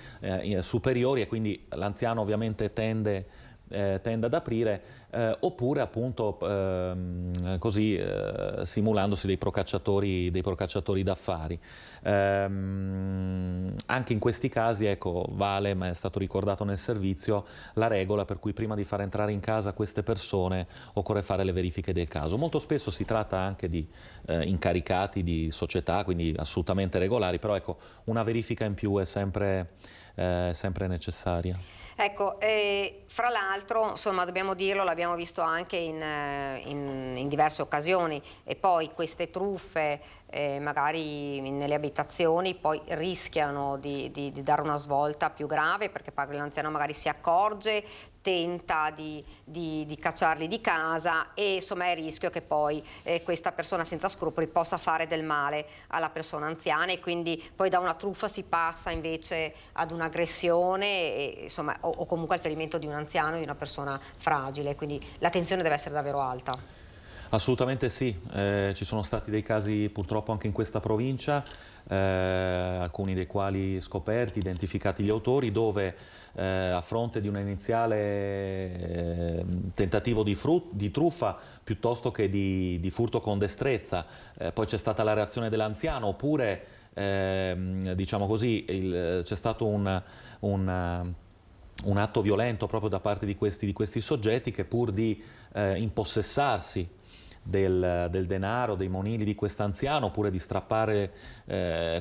superiori, e quindi l'anziano ovviamente tende ad aprire, oppure appunto così simulandosi dei procacciatori d'affari. Anche in questi casi, ecco, vale, ma è stato ricordato nel servizio, la regola per cui prima di far entrare in casa queste persone occorre fare le verifiche del caso. Molto spesso si tratta anche di incaricati di società, quindi assolutamente regolari, però ecco, una verifica in più è sempre necessaria. Ecco, fra l'altro, insomma, dobbiamo dirlo, l'abbiamo visto anche in diverse occasioni, e poi queste truffe magari nelle abitazioni, poi rischiano di dare una svolta più grave, perché l'anziano magari si accorge, tenta di cacciarli di casa e insomma è il rischio che poi questa persona senza scrupoli possa fare del male alla persona anziana, e quindi poi da una truffa si passa invece ad un'aggressione insomma, o comunque al ferimento di un anziano, di una persona fragile, quindi l'attenzione deve essere davvero alta. Assolutamente sì, ci sono stati dei casi purtroppo anche in questa provincia, alcuni dei quali scoperti, identificati gli autori, dove a fronte di un iniziale tentativo di truffa piuttosto che di furto con destrezza, poi c'è stata la reazione dell'anziano, oppure diciamo così, c'è stato un atto violento proprio da parte di questi soggetti che, pur di impossessarsi del denaro, dei monili di quest'anziano, oppure di strappare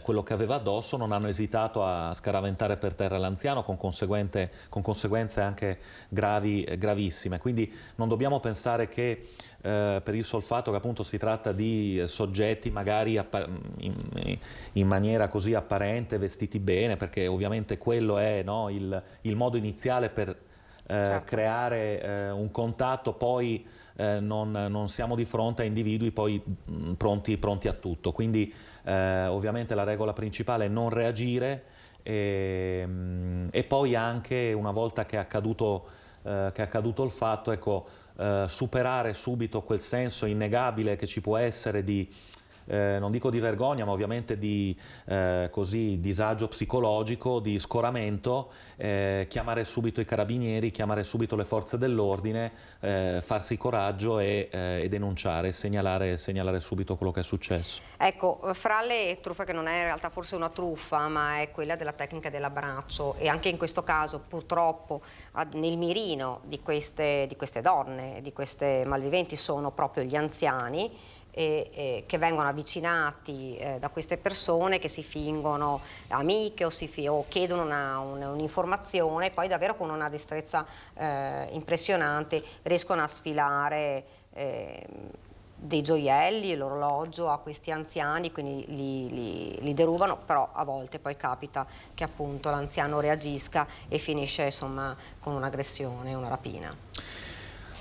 quello che aveva addosso, non hanno esitato a scaraventare per terra l'anziano, con conseguenze anche gravissime. Quindi non dobbiamo pensare che per il sol fatto che appunto si tratta di soggetti magari in maniera così apparente, vestiti bene, perché ovviamente quello è, no, il modo iniziale per certo, creare un contatto, poi non siamo di fronte a individui poi pronti a tutto. Quindi ovviamente la regola principale è non reagire, e poi anche, una volta che è accaduto il fatto, ecco, superare subito quel senso innegabile che ci può essere di non dico di vergogna, ma ovviamente di disagio psicologico, di scoramento, chiamare subito i carabinieri, chiamare subito le forze dell'ordine, farsi coraggio e denunciare, segnalare subito quello che è successo. Ecco, fra le truffe, che non è in realtà forse una truffa, ma è quella della tecnica dell'abbraccio, e anche in questo caso purtroppo nel mirino di queste donne, di queste malviventi, sono proprio gli anziani, che vengono avvicinati da queste persone che si fingono amiche o chiedono un'informazione, e poi davvero con una destrezza impressionante riescono a sfilare dei gioielli, l'orologio a questi anziani, quindi li derubano, però a volte poi capita che appunto l'anziano reagisca e finisce insomma con un'aggressione, una rapina.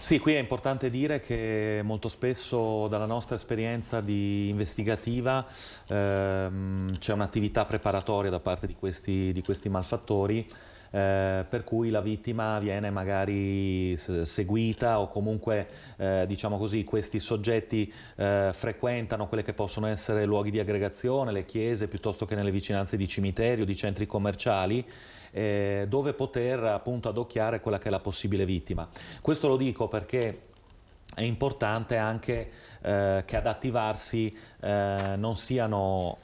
Sì, qui è importante dire che molto spesso, dalla nostra esperienza investigativa, c'è un'attività preparatoria da parte di questi malfattori, per cui la vittima viene magari seguita, o comunque diciamo così, questi soggetti frequentano quelle che possono essere luoghi di aggregazione, le chiese, piuttosto che nelle vicinanze di cimiteri o di centri commerciali, dove poter appunto adocchiare quella che è la possibile vittima. Questo lo dico perché è importante anche che ad attivarsi non siano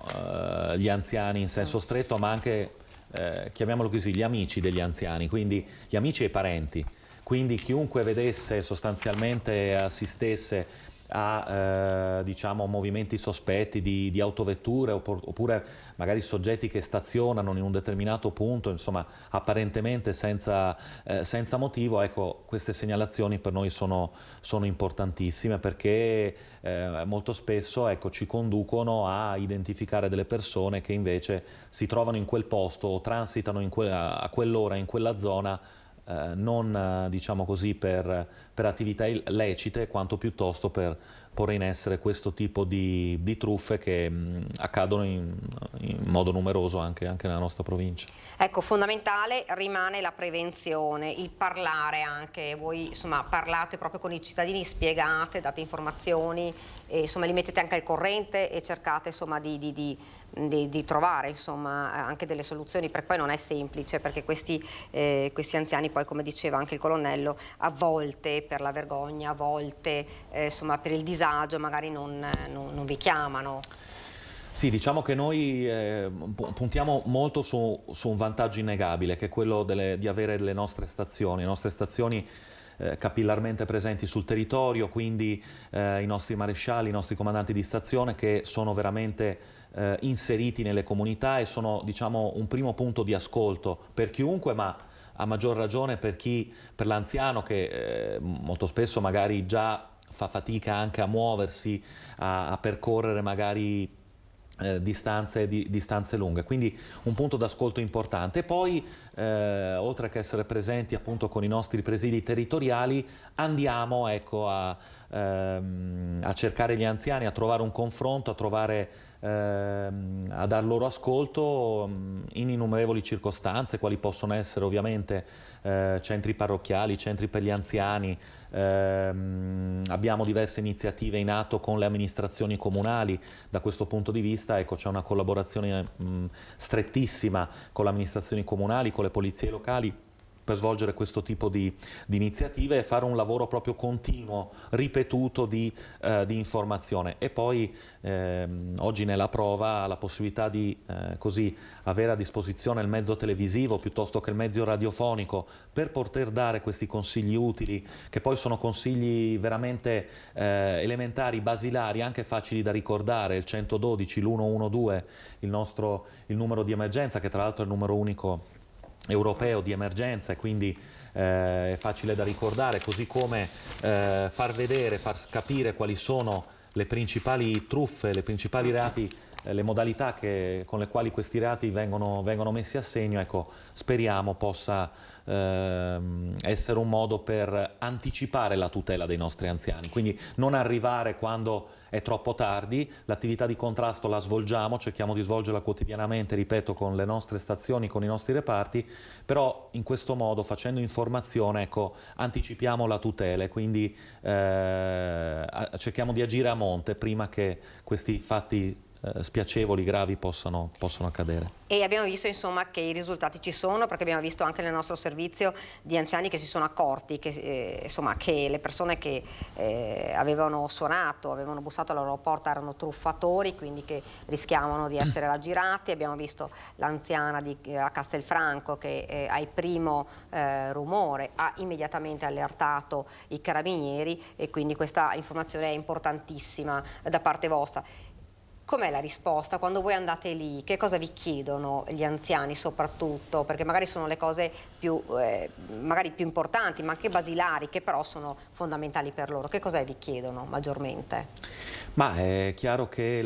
gli anziani in senso stretto, ma anche, chiamiamolo così, gli amici degli anziani, quindi gli amici e i parenti. Quindi chiunque vedesse, sostanzialmente assistesse a diciamo movimenti sospetti di autovetture, oppure magari soggetti che stazionano in un determinato punto, insomma apparentemente senza motivo, ecco, queste segnalazioni per noi sono importantissime, perché molto spesso, ecco, ci conducono a identificare delle persone che invece si trovano in quel posto o transitano a quell'ora in quella zona, non diciamo così per attività lecite, quanto piuttosto per porre in essere questo tipo di truffe che accadono in modo numeroso anche nella nostra provincia. Ecco, fondamentale rimane la prevenzione, il parlare anche. Voi insomma parlate proprio con i cittadini, spiegate, date informazioni, e insomma li mettete anche al corrente e cercate insomma di trovare insomma anche delle soluzioni, perché poi non è semplice, perché questi anziani poi, come diceva anche il colonnello, a volte per la vergogna, a volte insomma per il disagio magari non vi chiamano. Sì, diciamo che noi puntiamo molto su un vantaggio innegabile, che è quello di avere le nostre stazioni capillarmente presenti sul territorio, quindi i nostri marescialli, i nostri comandanti di stazione, che sono veramente inseriti nelle comunità e sono, diciamo, un primo punto di ascolto per chiunque, ma a maggior ragione per l'anziano, che molto spesso magari già fa fatica anche a muoversi, a percorrere magari distanze lunghe, quindi un punto d'ascolto importante. E poi oltre che essere presenti appunto con i nostri presidi territoriali, andiamo ecco, a cercare gli anziani, a trovare un confronto, a dar loro ascolto in innumerevoli circostanze, quali possono essere ovviamente centri parrocchiali, centri per gli anziani. Abbiamo diverse iniziative in atto con le amministrazioni comunali. Da questo punto di vista ecco, c'è una collaborazione strettissima con le amministrazioni comunali, con le polizie locali, per svolgere questo tipo di iniziative e fare un lavoro proprio continuo, ripetuto di informazione. E poi oggi nella prova la possibilità di così avere a disposizione il mezzo televisivo piuttosto che il mezzo radiofonico per poter dare questi consigli utili, che poi sono consigli veramente elementari, basilari, anche facili da ricordare: il 112, l'112, il numero di emergenza, che tra l'altro è il numero unico europeo di emergenza, e quindi è facile da ricordare, così come far vedere, far capire quali sono le principali truffe, le principali reati, le modalità con le quali questi reati vengono messi a segno. Ecco, speriamo possa essere un modo per anticipare la tutela dei nostri anziani, quindi non arrivare quando è troppo tardi. L'attività di contrasto la svolgiamo, cerchiamo di svolgerla quotidianamente, ripeto, con le nostre stazioni, con i nostri reparti, però in questo modo, facendo informazione, ecco, anticipiamo la tutela e quindi cerchiamo di agire a monte prima che questi fatti spiacevoli, gravi possano accadere. E abbiamo visto insomma che i risultati ci sono, perché abbiamo visto anche nel nostro servizio di anziani che si sono accorti che, insomma, che le persone che avevano suonato, avevano bussato alla loro porta erano truffatori, quindi che rischiavano di essere raggirati. Abbiamo visto l'anziana a Castelfranco che al primo rumore ha immediatamente allertato i carabinieri, e quindi questa informazione è importantissima da parte vostra. Com'è la risposta quando voi andate lì? Che cosa vi chiedono gli anziani soprattutto? Perché magari sono le cose magari più importanti, ma anche basilari, che però sono fondamentali per loro. Che cosa vi chiedono maggiormente? Ma è chiaro che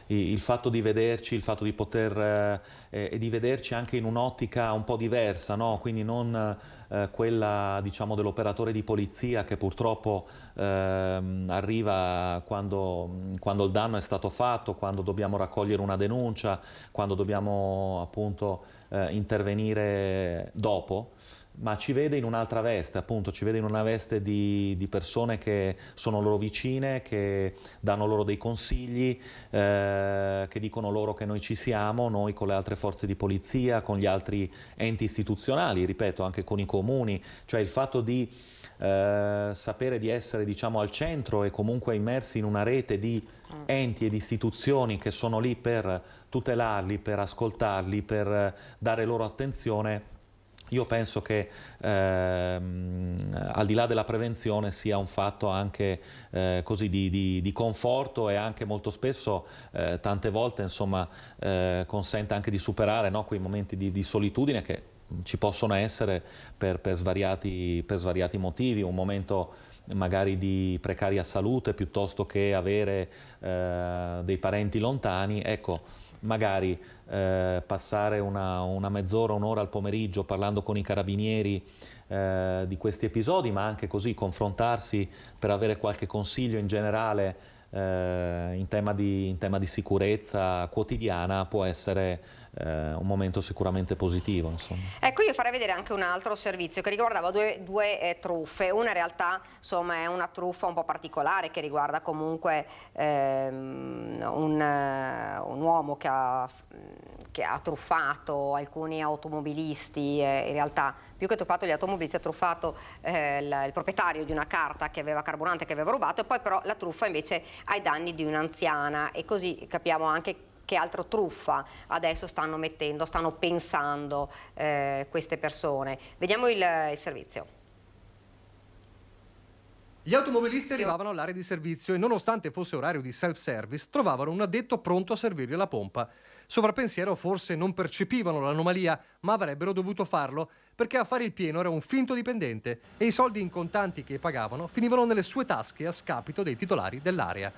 il fatto di vederci, il fatto di poter e di vederci anche in un'ottica un po' diversa, no? Quindi non quella, diciamo, dell'operatore di polizia che purtroppo arriva quando il danno è stato fatto, quando dobbiamo raccogliere una denuncia, quando dobbiamo appunto intervenire dopo, ma ci vede in un'altra veste, appunto, ci vede in una veste di persone che sono loro vicine, che danno loro dei consigli, che dicono loro che noi ci siamo, noi con le altre forze di polizia, con gli altri enti istituzionali, ripeto, anche con i comuni. Cioè il fatto di sapere di essere, diciamo, al centro e comunque immersi in una rete di enti ed istituzioni che sono lì per tutelarli, per ascoltarli, per dare loro attenzione. Io penso che al di là della prevenzione sia un fatto anche così di conforto, e anche molto spesso, tante volte, insomma, consente anche di superare, no, quei momenti di solitudine che ci possono essere per svariati motivi, un momento magari di precaria salute piuttosto che avere dei parenti lontani. Ecco, magari passare una mezz'ora, un'ora al pomeriggio parlando con i carabinieri di questi episodi, ma anche così confrontarsi per avere qualche consiglio in generale in tema di sicurezza quotidiana, può essere un momento sicuramente positivo, insomma. Ecco, io farei vedere anche un altro servizio che riguardava due truffe. Una in realtà, insomma, è una truffa un po' particolare che riguarda comunque un uomo che ha truffato alcuni automobilisti. In realtà, più che truffato gli automobilisti, ha truffato il proprietario di una carta che aveva carburante, che aveva rubato, e poi però la truffa invece ai danni di un'anziana. E così capiamo anche che altra truffa adesso stanno pensando queste persone. Vediamo il servizio. Gli automobilisti arrivavano all'area di servizio e, nonostante fosse orario di self-service, trovavano un addetto pronto a servirgli la pompa. Sovrappensiero, forse non percepivano l'anomalia, ma avrebbero dovuto farlo, perché a fare il pieno era un finto dipendente e i soldi in contanti che pagavano finivano nelle sue tasche a scapito dei titolari dell'area.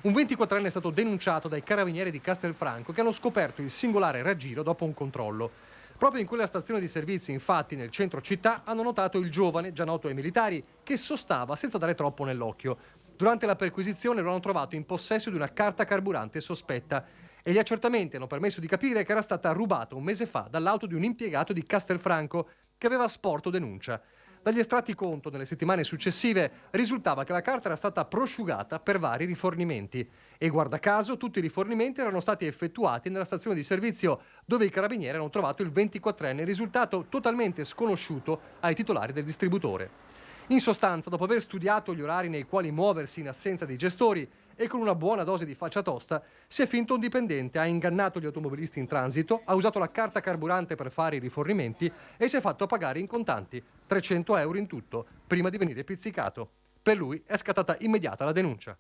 Un 24enne è stato denunciato dai carabinieri di Castelfranco che hanno scoperto il singolare raggiro dopo un controllo. Proprio in quella stazione di servizi, infatti, nel centro città, hanno notato il giovane, già noto ai militari, che sostava senza dare troppo nell'occhio. Durante la perquisizione lo hanno trovato in possesso di una carta carburante sospetta e gli accertamenti hanno permesso di capire che era stata rubata un mese fa dall'auto di un impiegato di Castelfranco che aveva sporto denuncia. Dagli estratti conto nelle settimane successive risultava che la carta era stata prosciugata per vari rifornimenti e guarda caso tutti i rifornimenti erano stati effettuati nella stazione di servizio dove i carabinieri hanno trovato il 24enne, risultato totalmente sconosciuto ai titolari del distributore. In sostanza, dopo aver studiato gli orari nei quali muoversi in assenza di gestori e con una buona dose di faccia tosta, si è finto un dipendente, ha ingannato gli automobilisti in transito, ha usato la carta carburante per fare i rifornimenti e si è fatto pagare in contanti, 300 euro in tutto, prima di venire pizzicato. Per lui è scattata immediata la denuncia.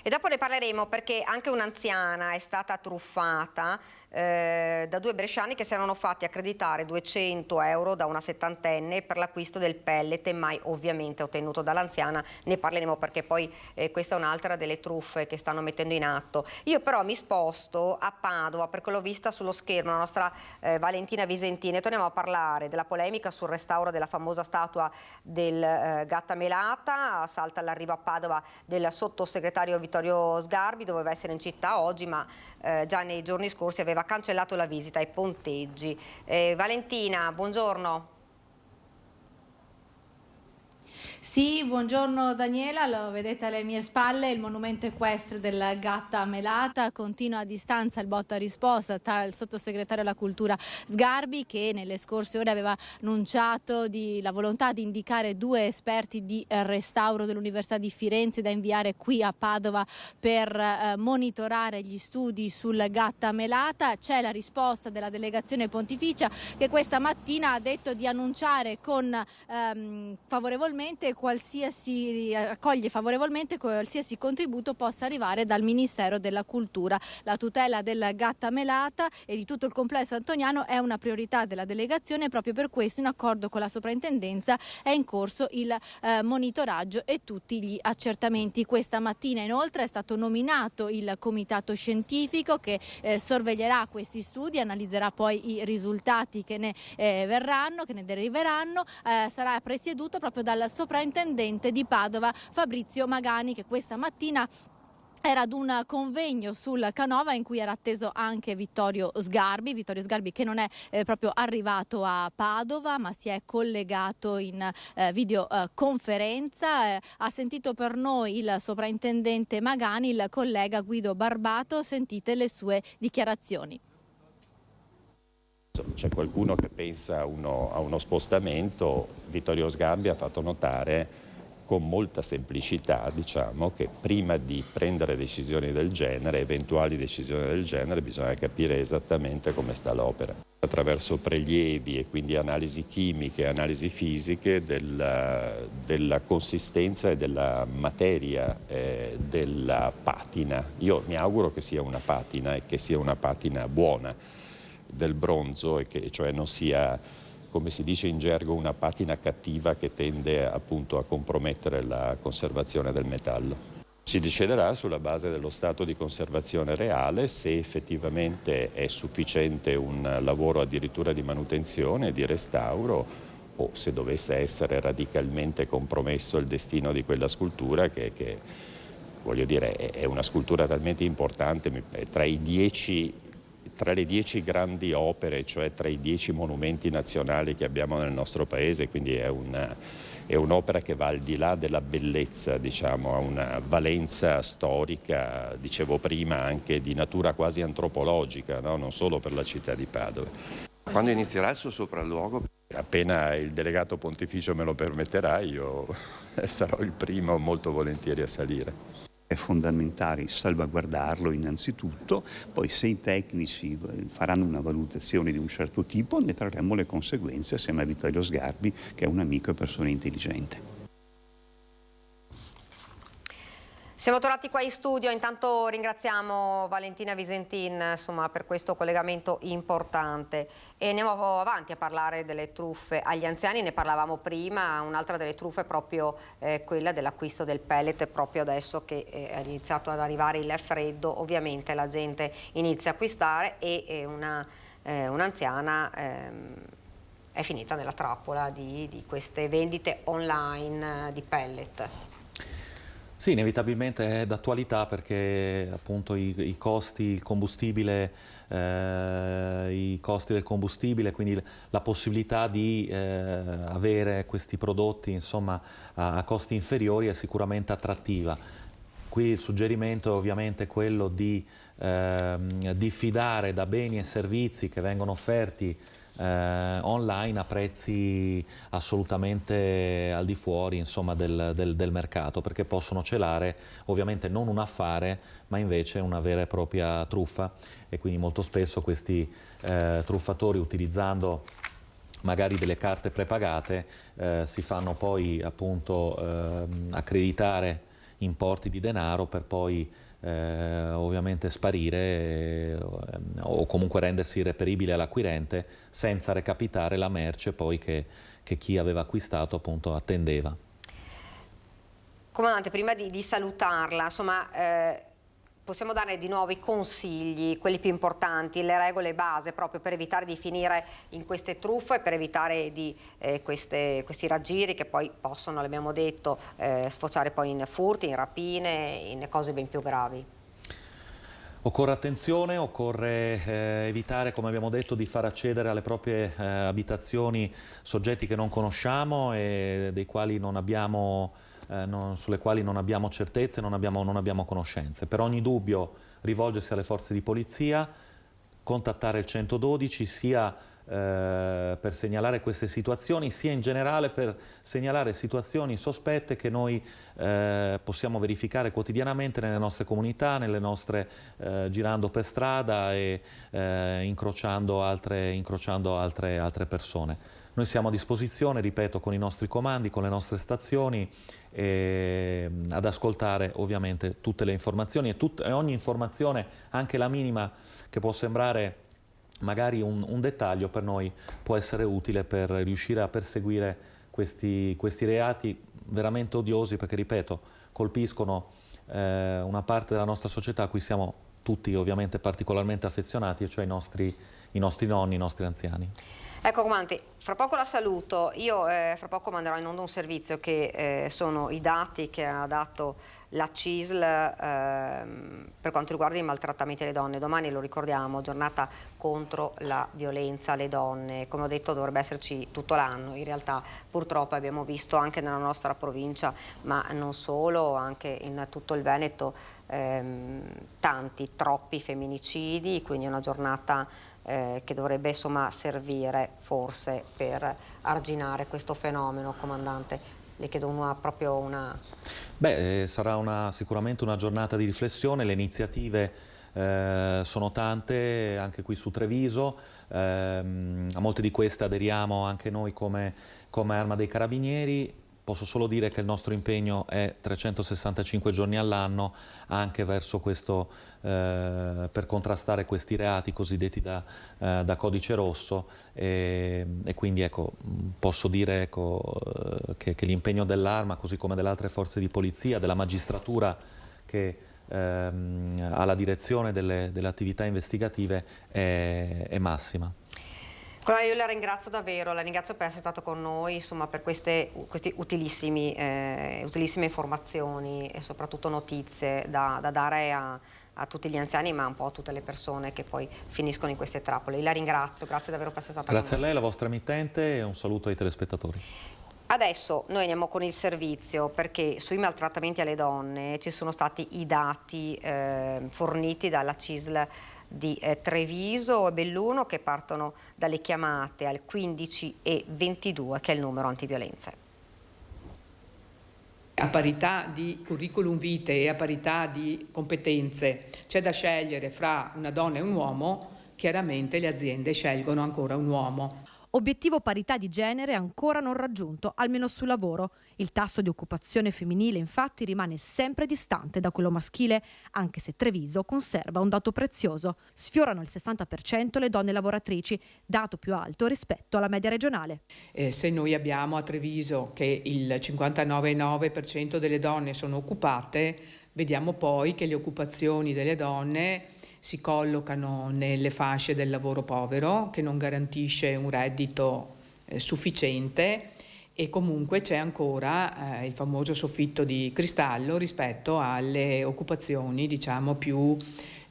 E dopo ne parleremo perché anche un'anziana è stata truffata da due bresciani che si erano fatti accreditare 200 euro da una settantenne per l'acquisto del pellet, mai ovviamente ottenuto dall'anziana. Ne parleremo perché poi questa è un'altra delle truffe che stanno mettendo in atto. Io però mi sposto a Padova perché l'ho vista sullo schermo la nostra Valentina Visentini e torniamo a parlare della polemica sul restauro della famosa statua del Gatta Melata. Salta all'arrivo a Padova del sottosegretario Vittorio Sgarbi, doveva essere in città oggi ma già nei giorni scorsi aveva cancellato la visita ai ponteggi. Valentina, buongiorno. Sì, buongiorno Daniela, lo vedete alle mie spalle, il monumento equestre del Gatta Melata, continua a distanza il botta risposta tra il sottosegretario alla cultura Sgarbi che nelle scorse ore aveva annunciato la volontà di indicare due esperti di restauro dell'Università di Firenze da inviare qui a Padova per monitorare gli studi sul Gatta Melata. C'è la risposta della delegazione pontificia che questa mattina ha detto di annunciare accoglie favorevolmente qualsiasi contributo possa arrivare dal Ministero della Cultura. La tutela del Gatta Melata e di tutto il complesso antoniano è una priorità della delegazione e proprio per questo in accordo con la soprintendenza è in corso il monitoraggio e tutti gli accertamenti. Questa mattina inoltre è stato nominato il comitato scientifico che sorveglierà questi studi, analizzerà poi i risultati che ne deriveranno, sarà presieduto proprio dal sovrintendente di Padova Fabrizio Magani che questa mattina era ad un convegno sul Canova in cui era atteso anche Vittorio Sgarbi che non è proprio arrivato a Padova ma si è collegato in videoconferenza. Ha sentito per noi il sovrintendente Magani, il collega Guido Barbato, sentite le sue dichiarazioni. C'è qualcuno che pensa a uno spostamento. Vittorio Sgarbi ha fatto notare con molta semplicità, diciamo, che prima di prendere decisioni del genere, eventuali decisioni del genere, bisogna capire esattamente come sta l'opera. Attraverso prelievi e quindi analisi chimiche, analisi fisiche della consistenza e della materia della patina. Io mi auguro che sia una patina e che sia una patina buona del bronzo e che cioè non sia, come si dice in gergo, una patina cattiva che tende appunto a compromettere la conservazione del metallo. Si deciderà sulla base dello stato di conservazione reale se effettivamente è sufficiente un lavoro addirittura di manutenzione e di restauro o se dovesse essere radicalmente compromesso il destino di quella scultura che voglio dire è una scultura talmente importante, tra le 10 grandi opere, cioè tra i 10 monumenti nazionali che abbiamo nel nostro paese, quindi è un'opera che va al di là della bellezza, diciamo, ha una valenza storica, dicevo prima, anche di natura quasi antropologica, no? Non solo per la città di Padova. Quando inizierà il suo sopralluogo? Appena il delegato pontificio me lo permetterà, io sarò il primo molto volentieri a salire. È fondamentale salvaguardarlo innanzitutto, poi se i tecnici faranno una valutazione di un certo tipo ne trarremo le conseguenze assieme a Vittorio Sgarbi che è un amico e persona intelligente. Siamo tornati qua in studio, intanto ringraziamo Valentina Visentin per questo collegamento importante e andiamo avanti a parlare delle truffe agli anziani. Ne parlavamo prima, un'altra delle truffe è proprio quella dell'acquisto del pellet. Proprio adesso che è iniziato ad arrivare il freddo, ovviamente la gente inizia a acquistare e un'anziana è finita nella trappola di queste vendite online di pellet. Sì, inevitabilmente è d'attualità perché appunto i costi, il combustibile, i costi del combustibile, quindi la possibilità di avere questi prodotti insomma a costi inferiori è sicuramente attrattiva. Qui il suggerimento è ovviamente quello di diffidare da beni e servizi che vengono offerti online a prezzi assolutamente al di fuori insomma, del mercato, perché possono celare ovviamente non un affare ma invece una vera e propria truffa, e quindi molto spesso questi truffatori, utilizzando magari delle carte prepagate, si fanno poi appunto accreditare importi di denaro per poi ovviamente sparire o comunque rendersi irreperibile all'acquirente senza recapitare la merce poi che chi aveva acquistato appunto attendeva. Comandante, prima di salutarla, insomma, possiamo dare di nuovo i consigli, quelli più importanti, le regole base proprio per evitare di finire in queste truffe, per evitare questi raggiri che poi possono, l'abbiamo detto, sfociare poi in furti, in rapine, in cose ben più gravi. Occorre attenzione, occorre evitare, come abbiamo detto, di far accedere alle proprie abitazioni soggetti che non conosciamo e dei quali non abbiamo sulle quali non abbiamo certezze, non abbiamo conoscenze. Per ogni dubbio rivolgersi alle forze di polizia, contattare il 112 sia per segnalare queste situazioni, sia in generale per segnalare situazioni sospette che noi possiamo verificare quotidianamente nelle nostre comunità, girando per strada e incrociando altre persone. Noi siamo a disposizione, ripeto, con i nostri comandi, con le nostre stazioni, ad ascoltare ovviamente tutte le informazioni e ogni informazione, anche la minima, che può sembrare magari un dettaglio, per noi può essere utile per riuscire a perseguire questi reati veramente odiosi, perché, ripeto, colpiscono una parte della nostra società a cui siamo tutti ovviamente particolarmente affezionati, e cioè i nostri nonni, i nostri anziani. Ecco, comandante, fra poco la saluto. Io fra poco manderò in onda un servizio che sono i dati che ha dato la CISL per quanto riguarda i maltrattamenti alle donne. Domani, lo ricordiamo, giornata contro la violenza alle donne. Come ho detto, dovrebbe esserci tutto l'anno. In realtà purtroppo abbiamo visto anche nella nostra provincia, ma non solo, anche in tutto il Veneto, troppi femminicidi, quindi una giornata che dovrebbe insomma servire forse per arginare questo fenomeno. Comandante, le chiedo proprio una... Beh, sarà sicuramente una giornata di riflessione. Le iniziative sono tante anche qui su Treviso, a molte di queste aderiamo anche noi come Arma dei Carabinieri. Posso solo dire che il nostro impegno è 365 giorni all'anno anche verso questo, per contrastare questi reati cosiddetti da codice rosso, e quindi ecco, posso dire che l'impegno dell'Arma, così come delle altre forze di polizia, della magistratura che ha la direzione delle attività investigative è massima. Io la ringrazio davvero, la ringrazio per essere stato con noi, insomma, per queste utilissime informazioni e soprattutto notizie da dare a tutti gli anziani, ma un po' a tutte le persone che poi finiscono in queste trappole. La ringrazio, grazie davvero per essere stata con noi. Grazie a lei, la vostra emittente, e un saluto ai telespettatori. Adesso noi andiamo con il servizio, perché sui maltrattamenti alle donne ci sono stati i dati forniti dalla CISL di Treviso e Belluno, che partono dalle chiamate al 15 e 22, che è il numero antiviolenze. A parità di curriculum vitae e a parità di competenze c'è da scegliere fra una donna e un uomo, chiaramente le aziende scelgono ancora un uomo. Obiettivo parità di genere ancora non raggiunto, almeno sul lavoro. Il tasso di occupazione femminile infatti rimane sempre distante da quello maschile, anche se Treviso conserva un dato prezioso. Sfiorano il 60% le donne lavoratrici, dato più alto rispetto alla media regionale. Se noi abbiamo a Treviso che il 59,9% delle donne sono occupate, vediamo poi che le occupazioni delle donne si collocano nelle fasce del lavoro povero, che non garantisce un reddito sufficiente, e comunque c'è ancora il famoso soffitto di cristallo rispetto alle occupazioni, diciamo, più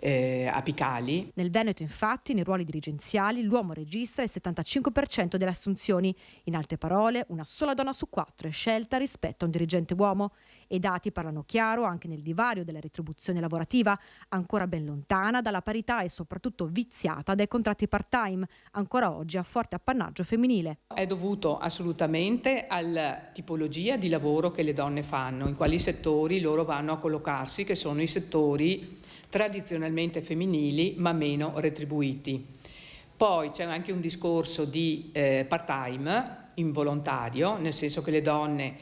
apicali. Nel Veneto, infatti, nei ruoli dirigenziali l'uomo registra il 75% delle assunzioni. In altre parole, una sola donna su 4 è scelta rispetto a un dirigente uomo. E i dati parlano chiaro anche nel divario della retribuzione lavorativa, ancora ben lontana dalla parità e soprattutto viziata dai contratti part-time, ancora oggi a forte appannaggio femminile. È dovuto assolutamente alla tipologia di lavoro che le donne fanno, in quali settori loro vanno a collocarsi, che sono i settori tradizionalmente femminili ma meno retribuiti. Poi c'è anche un discorso di part-time involontario, nel senso che le donne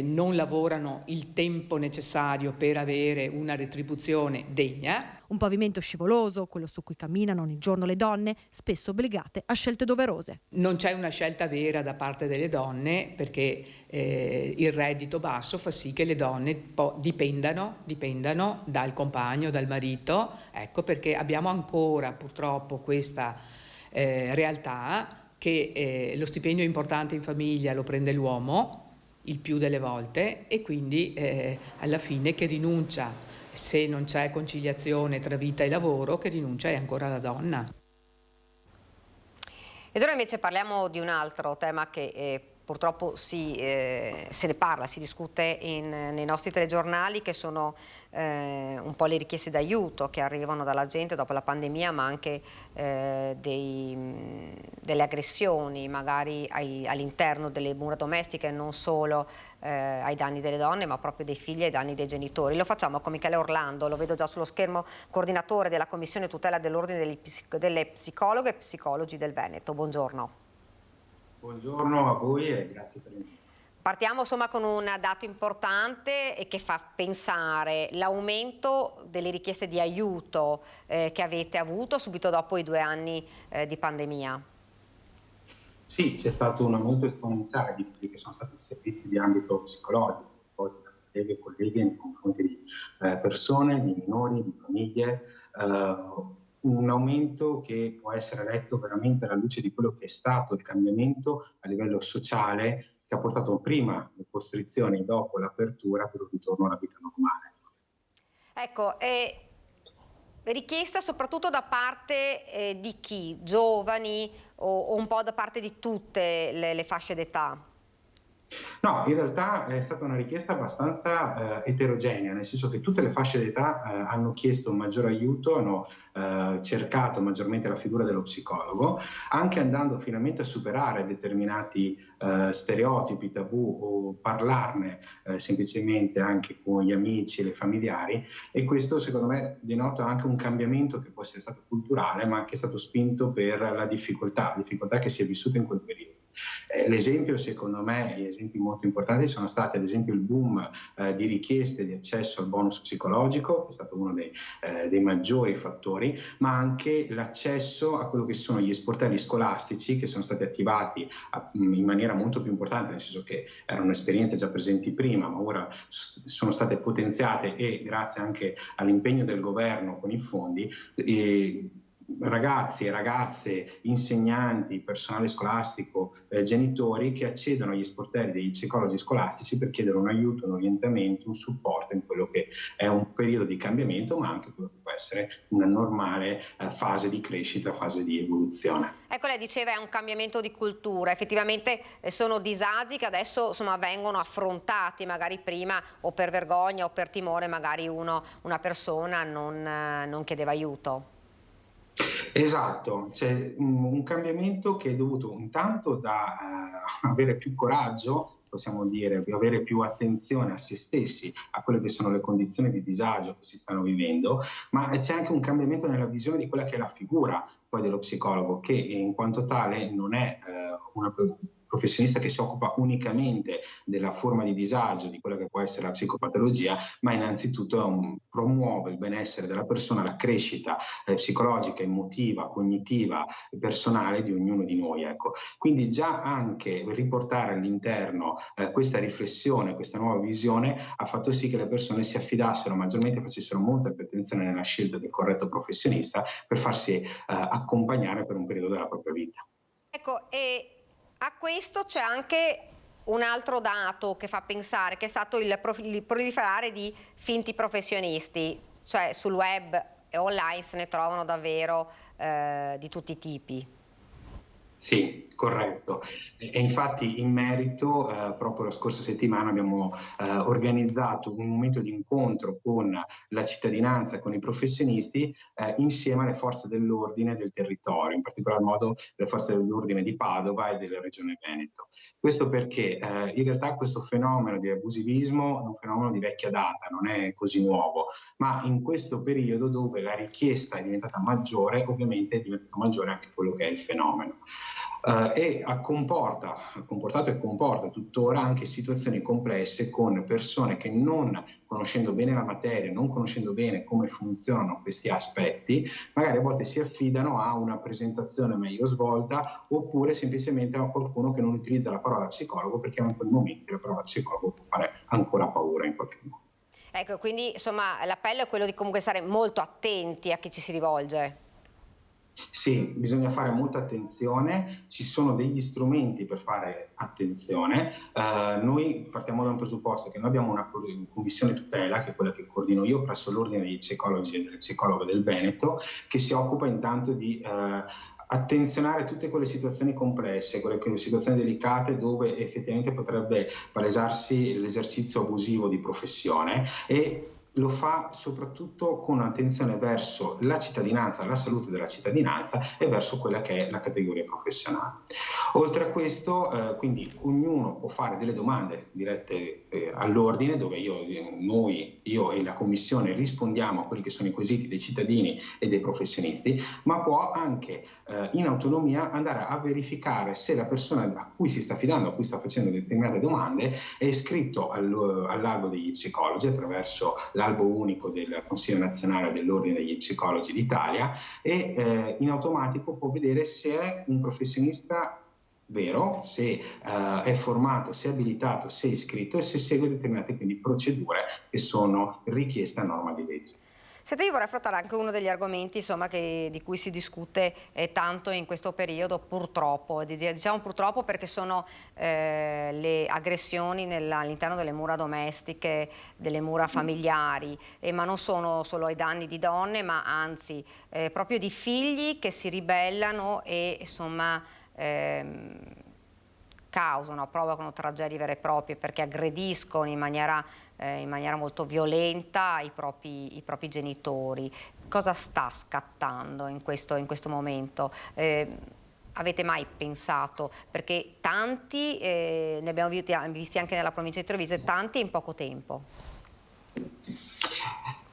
non lavorano il tempo necessario per avere una retribuzione degna. Un pavimento scivoloso, quello su cui camminano ogni giorno le donne, spesso obbligate a scelte doverose. Non c'è una scelta vera da parte delle donne, perché il reddito basso fa sì che le donne dipendano dal compagno, dal marito. Ecco perché abbiamo ancora purtroppo questa realtà che lo stipendio importante in famiglia lo prende l'uomo il più delle volte, e quindi alla fine che rinuncia, se non c'è conciliazione tra vita e lavoro, che rinuncia è ancora la donna. Ed ora invece parliamo di un altro tema che purtroppo se ne parla, si discute nei nostri telegiornali, che sono un po' le richieste d'aiuto che arrivano dalla gente dopo la pandemia, ma anche delle aggressioni magari all'interno delle mura domestiche, non solo ai danni delle donne, ma proprio dei figli ai danni dei genitori. Lo facciamo con Michele Orlando, lo vedo già sullo schermo, coordinatore della Commissione Tutela dell'Ordine delle Psicologhe e Psicologi del Veneto. Buongiorno. Buongiorno a voi e grazie per l'invito. Partiamo insomma con un dato importante e che fa pensare: l'aumento delle richieste di aiuto che avete avuto subito dopo i 2 anni di pandemia. Sì, c'è stato un aumento esponenziale di quelli che sono stati i servizi di ambito psicologico, poi da colleghe e colleghi nei confronti di persone, di minori, di famiglie. Un aumento che può essere letto veramente alla luce di quello che è stato il cambiamento a livello sociale, che ha portato prima le costrizioni e dopo l'apertura per un ritorno alla vita normale. Ecco, richiesta soprattutto da parte di chi? Giovani o un po' da parte di tutte le fasce d'età? No, in realtà è stata una richiesta abbastanza eterogenea, nel senso che tutte le fasce d'età hanno chiesto un maggior aiuto, hanno cercato maggiormente la figura dello psicologo, anche andando finalmente a superare determinati stereotipi, tabù, o parlarne semplicemente anche con gli amici e le familiari, e questo secondo me denota anche un cambiamento che può essere stato culturale, ma che è stato spinto per la difficoltà che si è vissuta in quel periodo. L'esempio, secondo me, gli esempi molto importanti sono stati ad esempio il boom di richieste di accesso al bonus psicologico, che è stato uno dei maggiori fattori, ma anche l'accesso a quello che sono gli sportelli scolastici, che sono stati attivati in maniera molto più importante, nel senso che erano esperienze già presenti prima, ma ora sono state potenziate, e grazie anche all'impegno del governo con i fondi, ragazzi e ragazze, insegnanti, personale scolastico, genitori che accedono agli sportelli degli psicologi scolastici per chiedere un aiuto, un orientamento, un supporto in quello che è un periodo di cambiamento, ma anche quello che può essere una normale fase di crescita, fase di evoluzione. Ecco, lei diceva è un cambiamento di cultura, effettivamente sono disagi che adesso insomma vengono affrontati, magari prima o per vergogna o per timore magari una persona non chiedeva aiuto. Esatto, c'è un cambiamento che è dovuto intanto da avere più coraggio, possiamo dire, avere più attenzione a se stessi, a quelle che sono le condizioni di disagio che si stanno vivendo, ma c'è anche un cambiamento nella visione di quella che è la figura poi dello psicologo, che in quanto tale non è una professionista che si occupa unicamente della forma di disagio, di quella che può essere la psicopatologia, ma innanzitutto promuove il benessere della persona, la crescita psicologica, emotiva, cognitiva e personale di ognuno di noi. Ecco. Quindi già anche riportare all'interno questa riflessione, questa nuova visione ha fatto sì che le persone si affidassero maggiormente, facessero molta più attenzione nella scelta del corretto professionista per farsi accompagnare per un periodo della propria vita. Ecco, e a questo c'è anche un altro dato che fa pensare, che è stato il proliferare di finti professionisti, cioè sul web e online se ne trovano davvero di tutti i tipi. Sì, corretto. E infatti in merito, proprio la scorsa settimana abbiamo organizzato un momento di incontro con la cittadinanza, con i professionisti, insieme alle forze dell'ordine del territorio, in particolar modo le forze dell'ordine di Padova e della Regione Veneto. Questo perché in realtà questo fenomeno di abusivismo è un fenomeno di vecchia data, non è così nuovo, ma in questo periodo dove la richiesta è diventata maggiore, ovviamente è diventato maggiore anche quello che è il fenomeno. E ha comportato e comporta tuttora anche situazioni complesse con persone che, non conoscendo bene la materia, non conoscendo bene come funzionano questi aspetti, magari a volte si affidano a una presentazione meglio svolta, oppure semplicemente a qualcuno che non utilizza la parola psicologo, perché in quel momento la parola psicologo può fare ancora paura in qualche modo. Ecco, quindi insomma l'appello è quello di comunque stare molto attenti a chi ci si rivolge. Sì, bisogna fare molta attenzione, ci sono degli strumenti per fare attenzione. Noi partiamo da un presupposto che noi abbiamo una commissione tutela, che è quella che coordino io presso l'Ordine degli Psicologi e delle Psicologhe del Veneto, che si occupa intanto di attenzionare tutte quelle situazioni complesse, quelle situazioni delicate dove effettivamente potrebbe palesarsi l'esercizio abusivo di professione, e lo fa soprattutto con attenzione verso la cittadinanza, la salute della cittadinanza e verso quella che è la categoria professionale. Oltre a questo, quindi ognuno può fare delle domande dirette all'ordine, dove io e la Commissione rispondiamo a quelli che sono i quesiti dei cittadini e dei professionisti, ma può anche in autonomia andare a verificare se la persona a cui si sta affidando, a cui sta facendo determinate domande, è iscritto all'albo degli psicologi attraverso l'albo unico del Consiglio Nazionale dell'Ordine degli Psicologi d'Italia, e in automatico può vedere se è un professionista vero, se è formato, se è abilitato, se è iscritto e se segue determinate quindi procedure che sono richieste a norma di legge. Senta, io vorrei affrontare anche uno degli argomenti insomma, di cui si discute tanto in questo periodo, purtroppo. Diciamo purtroppo perché sono le aggressioni all'interno delle mura domestiche, delle mura familiari, ma non sono solo ai danni di donne, ma anzi proprio di figli che si ribellano e insomma provocano tragedie vere e proprie, perché aggrediscono in maniera molto violenta i propri genitori. Cosa sta scattando in questo momento? Avete mai pensato? Perché tanti, ne abbiamo visti anche nella provincia di Treviso, tanti in poco tempo.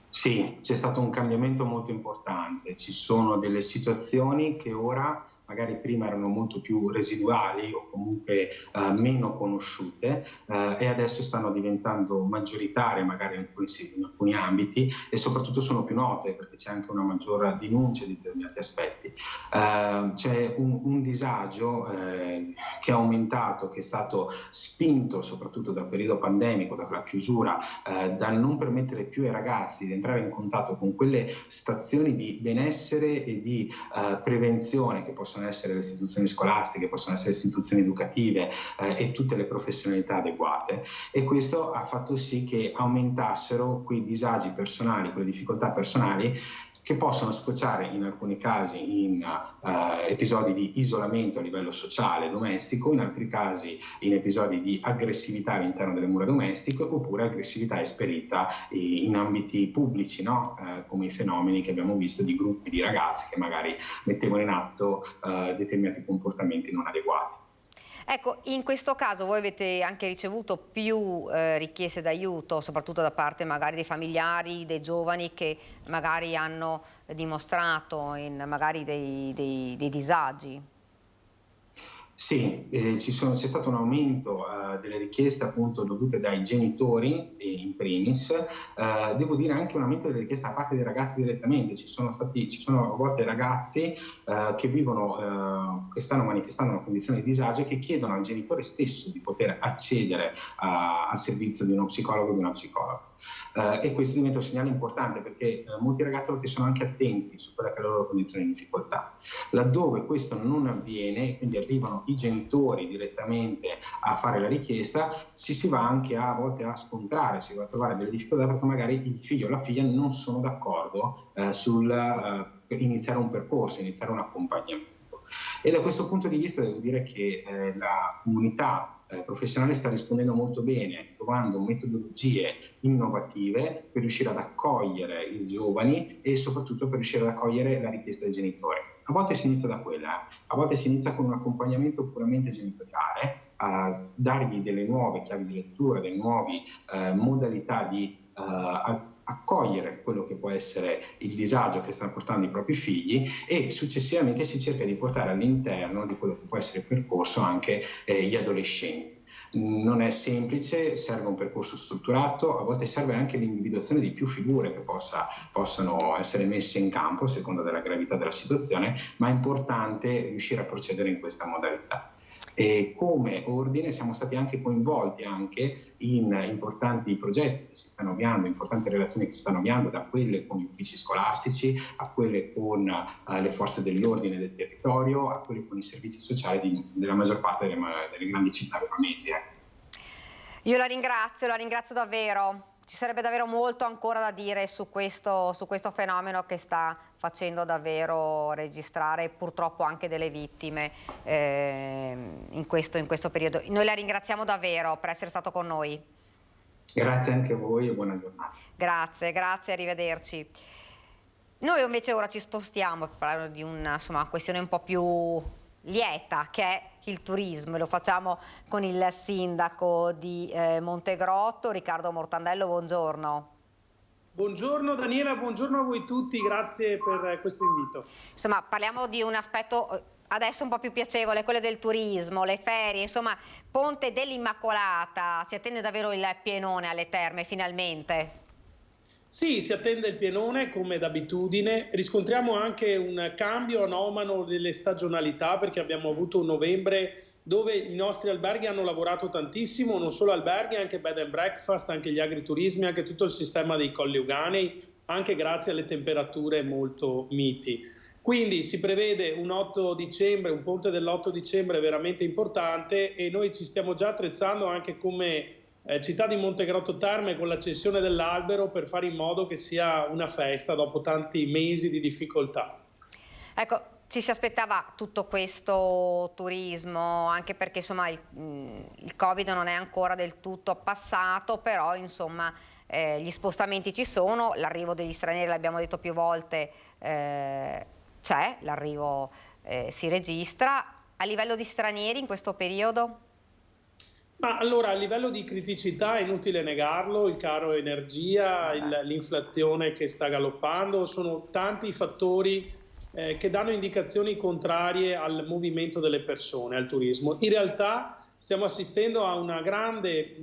Sì, c'è stato un cambiamento molto importante. Ci sono delle situazioni che ora magari prima erano molto più residuali o comunque meno conosciute, e adesso stanno diventando maggioritarie magari in alcuni ambiti, e soprattutto sono più note perché c'è anche una maggiore denuncia di determinati aspetti. C'è un disagio che è aumentato, che è stato spinto soprattutto dal periodo pandemico, dalla chiusura, dal non permettere più ai ragazzi di entrare in contatto con quelle stazioni di benessere e di prevenzione che possono essere le istituzioni scolastiche, possono essere le istituzioni educative e tutte le professionalità adeguate, e questo ha fatto sì che aumentassero quei disagi personali, quelle difficoltà personali che possono sfociare in alcuni casi in episodi di isolamento a livello sociale, domestico, in altri casi in episodi di aggressività all'interno delle mura domestiche, oppure aggressività esperita in ambiti pubblici, no? Come i fenomeni che abbiamo visto di gruppi di ragazzi che magari mettevano in atto determinati comportamenti non adeguati. Ecco, in questo caso voi avete anche ricevuto più richieste d'aiuto, soprattutto da parte magari dei familiari, dei giovani che magari hanno dimostrato magari dei disagi? Sì, c'è stato un aumento delle richieste appunto dovute dai genitori in primis, devo dire anche un aumento delle richieste da parte dei ragazzi direttamente, ci sono a volte ragazzi che stanno manifestando una condizione di disagio e che chiedono al genitore stesso di poter accedere al servizio di uno psicologo o di una psicologa. E questo diventa un segnale importante perché molti ragazzi a volte sono anche attenti su quella che è la loro condizione di difficoltà. Laddove questo non avviene, quindi arrivano i genitori direttamente a fare la richiesta, si va anche a volte a scontrare, si va a trovare delle difficoltà perché magari il figlio o la figlia non sono d'accordo sul iniziare un percorso, iniziare un accompagnamento. E da questo punto di vista devo dire che la comunità professionale sta rispondendo molto bene, trovando metodologie innovative per riuscire ad accogliere i giovani e soprattutto per riuscire ad accogliere la richiesta dei genitori. A volte si inizia da quella, a volte si inizia con un accompagnamento puramente genitoriale, a dargli delle nuove chiavi di lettura, delle nuove modalità di accogliere quello che può essere il disagio che stanno portando i propri figli e successivamente si cerca di portare all'interno di quello che può essere il percorso anche gli adolescenti. Non è semplice, serve un percorso strutturato, a volte serve anche l'individuazione di più figure che possano essere messe in campo a seconda della gravità della situazione, ma è importante riuscire a procedere in questa modalità. E come ordine siamo stati anche coinvolti in importanti progetti che si stanno avviando, importanti relazioni che si stanno avviando, da quelle con gli uffici scolastici a quelle con le forze dell'ordine del territorio, a quelle con i servizi sociali della maggior parte delle grandi città veronesi. Io la ringrazio davvero. Ci sarebbe davvero molto ancora da dire su questo fenomeno che sta facendo davvero registrare purtroppo anche delle vittime in questo periodo. Noi la ringraziamo davvero per essere stato con noi. Grazie anche a voi e buona giornata. Grazie, arrivederci. Noi invece ora ci spostiamo per parlare di una questione un po' più lieta, che è il turismo. Lo facciamo con il sindaco di Montegrotto, Riccardo Mortandello. Buongiorno. Buongiorno Daniela, buongiorno a voi tutti, grazie per questo invito. Insomma, parliamo di un aspetto adesso un po' più piacevole, quello del turismo, le ferie, insomma, Ponte dell'Immacolata, si attende davvero il pienone alle terme finalmente? Sì, si attende il pienone come d'abitudine, riscontriamo anche un cambio anomalo delle stagionalità perché abbiamo avuto un novembre dove i nostri alberghi hanno lavorato tantissimo, non solo alberghi, anche bed and breakfast, anche gli agriturismi, anche tutto il sistema dei Colli Euganei, anche grazie alle temperature molto miti. Quindi si prevede un 8 dicembre, un ponte dell'8 dicembre veramente importante e noi ci stiamo già attrezzando anche come città di Montegrotto Terme con la cessione dell'albero per fare in modo che sia una festa dopo tanti mesi di difficoltà. Ecco, ci si aspettava tutto questo turismo, anche perché insomma il Covid non è ancora del tutto passato, però insomma gli spostamenti ci sono, l'arrivo degli stranieri, l'abbiamo detto più volte, c'è, l'arrivo si registra. A livello di stranieri in questo periodo? Ma allora, a livello di criticità è inutile negarlo, il caro energia, l'inflazione che sta galoppando, sono tanti i fattori che danno indicazioni contrarie al movimento delle persone, al turismo. In realtà stiamo assistendo a una grande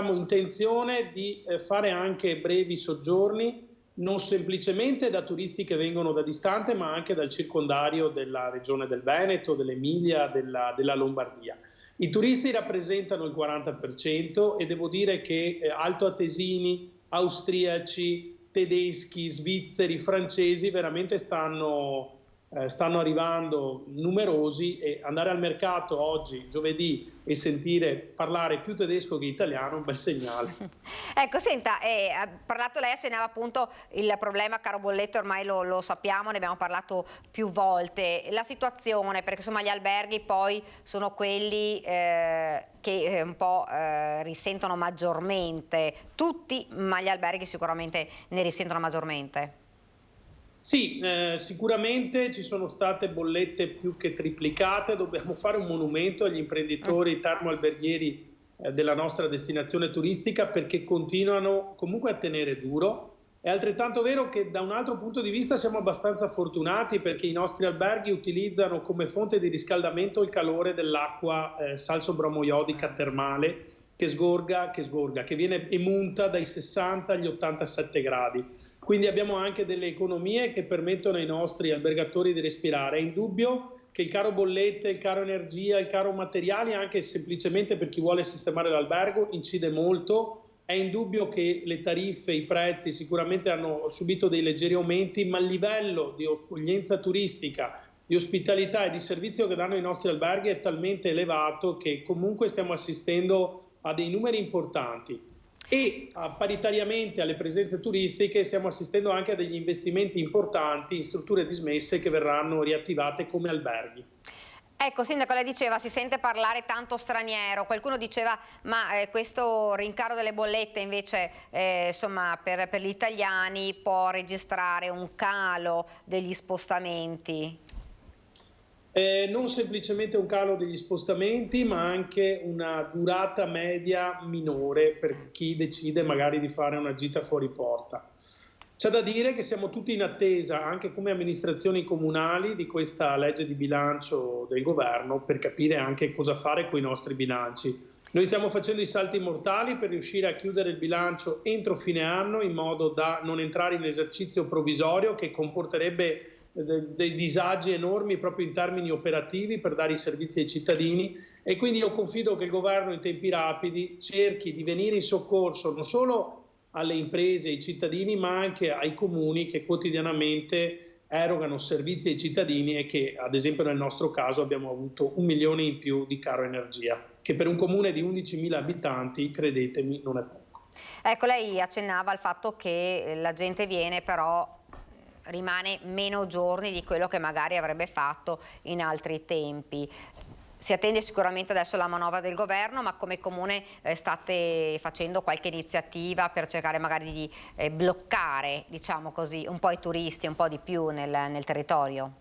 intenzione di fare anche brevi soggiorni, non semplicemente da turisti che vengono da distante, ma anche dal circondario della regione del Veneto, dell'Emilia, della Lombardia. I turisti rappresentano il 40% e devo dire che altoatesini, austriaci, tedeschi, svizzeri, francesi veramente stanno arrivando numerosi e andare al mercato oggi, giovedì, e sentire parlare più tedesco che italiano è un bel segnale. Ecco, senta, lei accennava appunto il problema caro bollette, ormai lo sappiamo, ne abbiamo parlato più volte, la situazione, perché insomma gli alberghi poi sono quelli che un po' risentono maggiormente, tutti, ma gli alberghi sicuramente ne risentono maggiormente. Sì, sicuramente ci sono state bollette più che triplicate, dobbiamo fare un monumento agli imprenditori termoalberghieri della nostra destinazione turistica perché continuano comunque a tenere duro. È altrettanto vero che da un altro punto di vista siamo abbastanza fortunati, perché i nostri alberghi utilizzano come fonte di riscaldamento il calore dell'acqua salso-bromoiodica termale che sgorga, che viene emunta dai 60 agli 87 gradi. Quindi abbiamo anche delle economie che permettono ai nostri albergatori di respirare. È indubbio che il caro bollette, il caro energia, il caro materiali, anche semplicemente per chi vuole sistemare l'albergo, incide molto. È indubbio che le tariffe, i prezzi sicuramente hanno subito dei leggeri aumenti, ma il livello di accoglienza turistica, di ospitalità e di servizio che danno i nostri alberghi è talmente elevato che comunque stiamo assistendo a dei numeri importanti. E paritariamente alle presenze turistiche stiamo assistendo anche a degli investimenti importanti in strutture dismesse che verranno riattivate come alberghi. Ecco, Sindaco, lei diceva si sente parlare tanto straniero, qualcuno diceva ma questo rincaro delle bollette invece insomma per gli italiani può registrare un calo degli spostamenti? Non semplicemente un calo degli spostamenti, ma anche una durata media minore per chi decide magari di fare una gita fuori porta. C'è da dire che siamo tutti in attesa, anche come amministrazioni comunali, di questa legge di bilancio del governo per capire anche cosa fare con i nostri bilanci. Noi stiamo facendo i salti mortali per riuscire a chiudere il bilancio entro fine anno in modo da non entrare in esercizio provvisorio che comporterebbe dei disagi enormi proprio in termini operativi per dare i servizi ai cittadini, e quindi io confido che il governo in tempi rapidi cerchi di venire in soccorso non solo alle imprese e ai cittadini, ma anche ai comuni che quotidianamente erogano servizi ai cittadini e che, ad esempio nel nostro caso, abbiamo avuto 1 milione in più di caro energia, che per un comune di 11.000 abitanti, credetemi, non è poco. Ecco, lei accennava al fatto che la gente viene, però rimane meno giorni di quello che magari avrebbe fatto in altri tempi. Si attende sicuramente adesso la manovra del governo, ma come comune state facendo qualche iniziativa per cercare magari di bloccare, diciamo così, un po' i turisti, un po' di più nel territorio?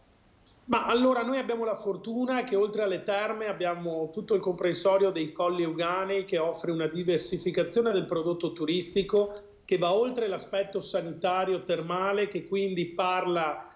Ma allora noi abbiamo la fortuna che oltre alle terme abbiamo tutto il comprensorio dei Colli Euganei che offre una diversificazione del prodotto turistico che va oltre l'aspetto sanitario termale, che quindi parla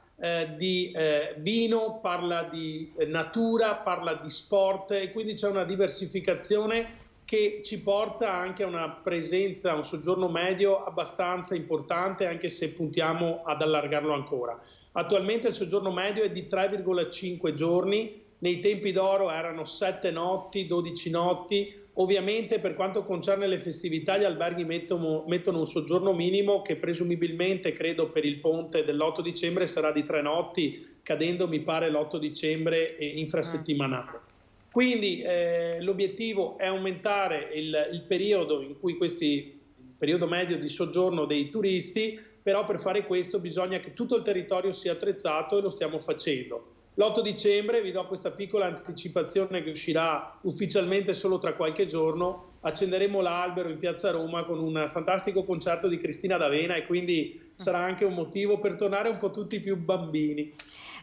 di vino, parla di natura, parla di sport, e quindi c'è una diversificazione che ci porta anche a una presenza, a un soggiorno medio abbastanza importante, anche se puntiamo ad allargarlo ancora. Attualmente il soggiorno medio è di 3,5 giorni, nei tempi d'oro erano 7 notti, 12 notti. Ovviamente per quanto concerne le festività gli alberghi mettono un soggiorno minimo che presumibilmente, credo per il ponte dell'8 dicembre, sarà di 3 notti, cadendo mi pare l'8 dicembre infrasettimanale. Quindi l'obiettivo è aumentare il periodo in cui il periodo medio di soggiorno dei turisti, però per fare questo bisogna che tutto il territorio sia attrezzato e lo stiamo facendo. L'8 dicembre, vi do questa piccola anticipazione che uscirà ufficialmente solo tra qualche giorno, accenderemo l'albero in Piazza Roma con un fantastico concerto di Cristina D'Avena, e quindi sarà anche un motivo per tornare un po' tutti più bambini.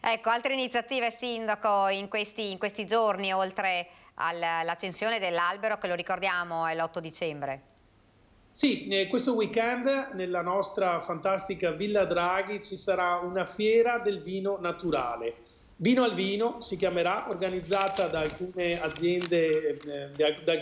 Ecco, altre iniziative, Sindaco, in questi giorni, oltre all'accensione dell'albero, che lo ricordiamo è l'8 dicembre? Sì, questo weekend nella nostra fantastica Villa Draghi ci sarà una fiera del vino naturale. Vino al Vino si chiamerà, organizzata da alcune aziende, da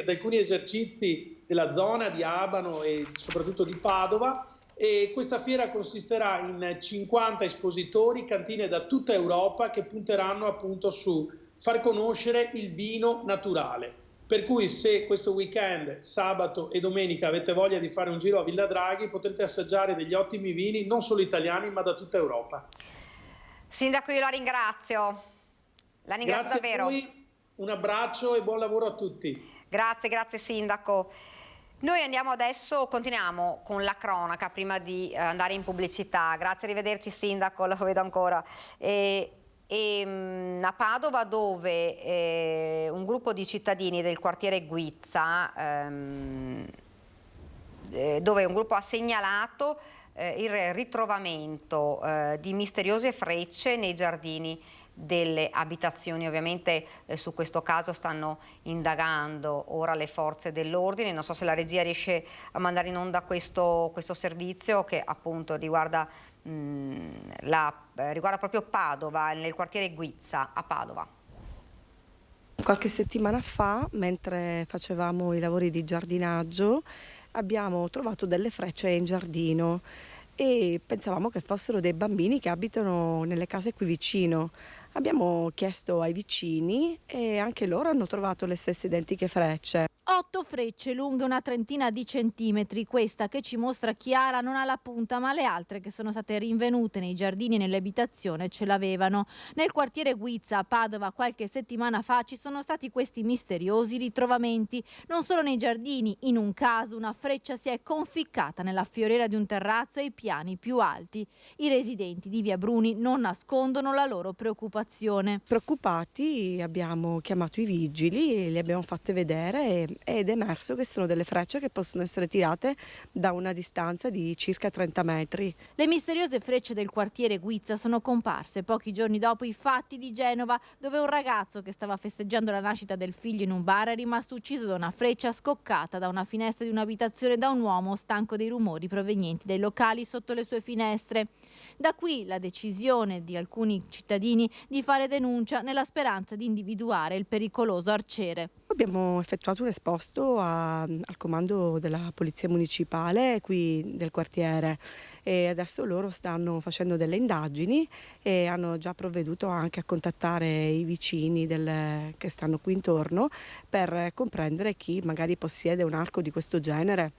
alcuni esercizi della zona di Abano e soprattutto di Padova, e questa fiera consisterà in 50 espositori, cantine da tutta Europa che punteranno appunto su far conoscere il vino naturale. Per cui se questo weekend, sabato e domenica, avete voglia di fare un giro a Villa Draghi, potrete assaggiare degli ottimi vini, non solo italiani ma da tutta Europa. Sindaco, io la ringrazio. La ringrazio Grazie davvero. A voi, un abbraccio e buon lavoro a tutti. Grazie Sindaco. Noi andiamo adesso, continuiamo con la cronaca prima di andare in pubblicità. Grazie, arrivederci Sindaco, lo vedo ancora. A Padova, dove un gruppo di cittadini del quartiere Guizza, dove un gruppo ha segnalato il ritrovamento di misteriose frecce nei giardini delle abitazioni. Ovviamente su questo caso stanno indagando ora le forze dell'ordine. Non so se la regia riesce a mandare in onda questo servizio che appunto riguarda proprio Padova, nel quartiere Guizza a Padova. Qualche settimana fa, mentre facevamo i lavori di giardinaggio, abbiamo trovato delle frecce in giardino e pensavamo che fossero dei bambini che abitano nelle case qui vicino. Abbiamo chiesto ai vicini e anche loro hanno trovato le stesse identiche frecce. 8 frecce lunghe una trentina di centimetri, questa che ci mostra chiara non ha la punta, ma le altre che sono state rinvenute nei giardini e nell'abitazione ce l'avevano. Nel quartiere Guizza a Padova qualche settimana fa ci sono stati questi misteriosi ritrovamenti, non solo nei giardini. In un caso una freccia si è conficcata nella fioriera di un terrazzo ai piani più alti. I residenti di Via Bruni non nascondono la loro preoccupazione. Preoccupati abbiamo chiamato i vigili e li abbiamo fatte vedere ed è emerso che sono delle frecce che possono essere tirate da una distanza di circa 30 metri. Le misteriose frecce del quartiere Guizza sono comparse pochi giorni dopo i fatti di Genova, dove un ragazzo che stava festeggiando la nascita del figlio in un bar è rimasto ucciso da una freccia scoccata da una finestra di un'abitazione da un uomo stanco dei rumori provenienti dai locali sotto le sue finestre. Da qui la decisione di alcuni cittadini di fare denuncia nella speranza di individuare il pericoloso arciere. Abbiamo effettuato un esposto al comando della Polizia Municipale qui del quartiere e adesso loro stanno facendo delle indagini e hanno già provveduto anche a contattare i vicini che stanno qui intorno per comprendere chi magari possiede un arco di questo genere.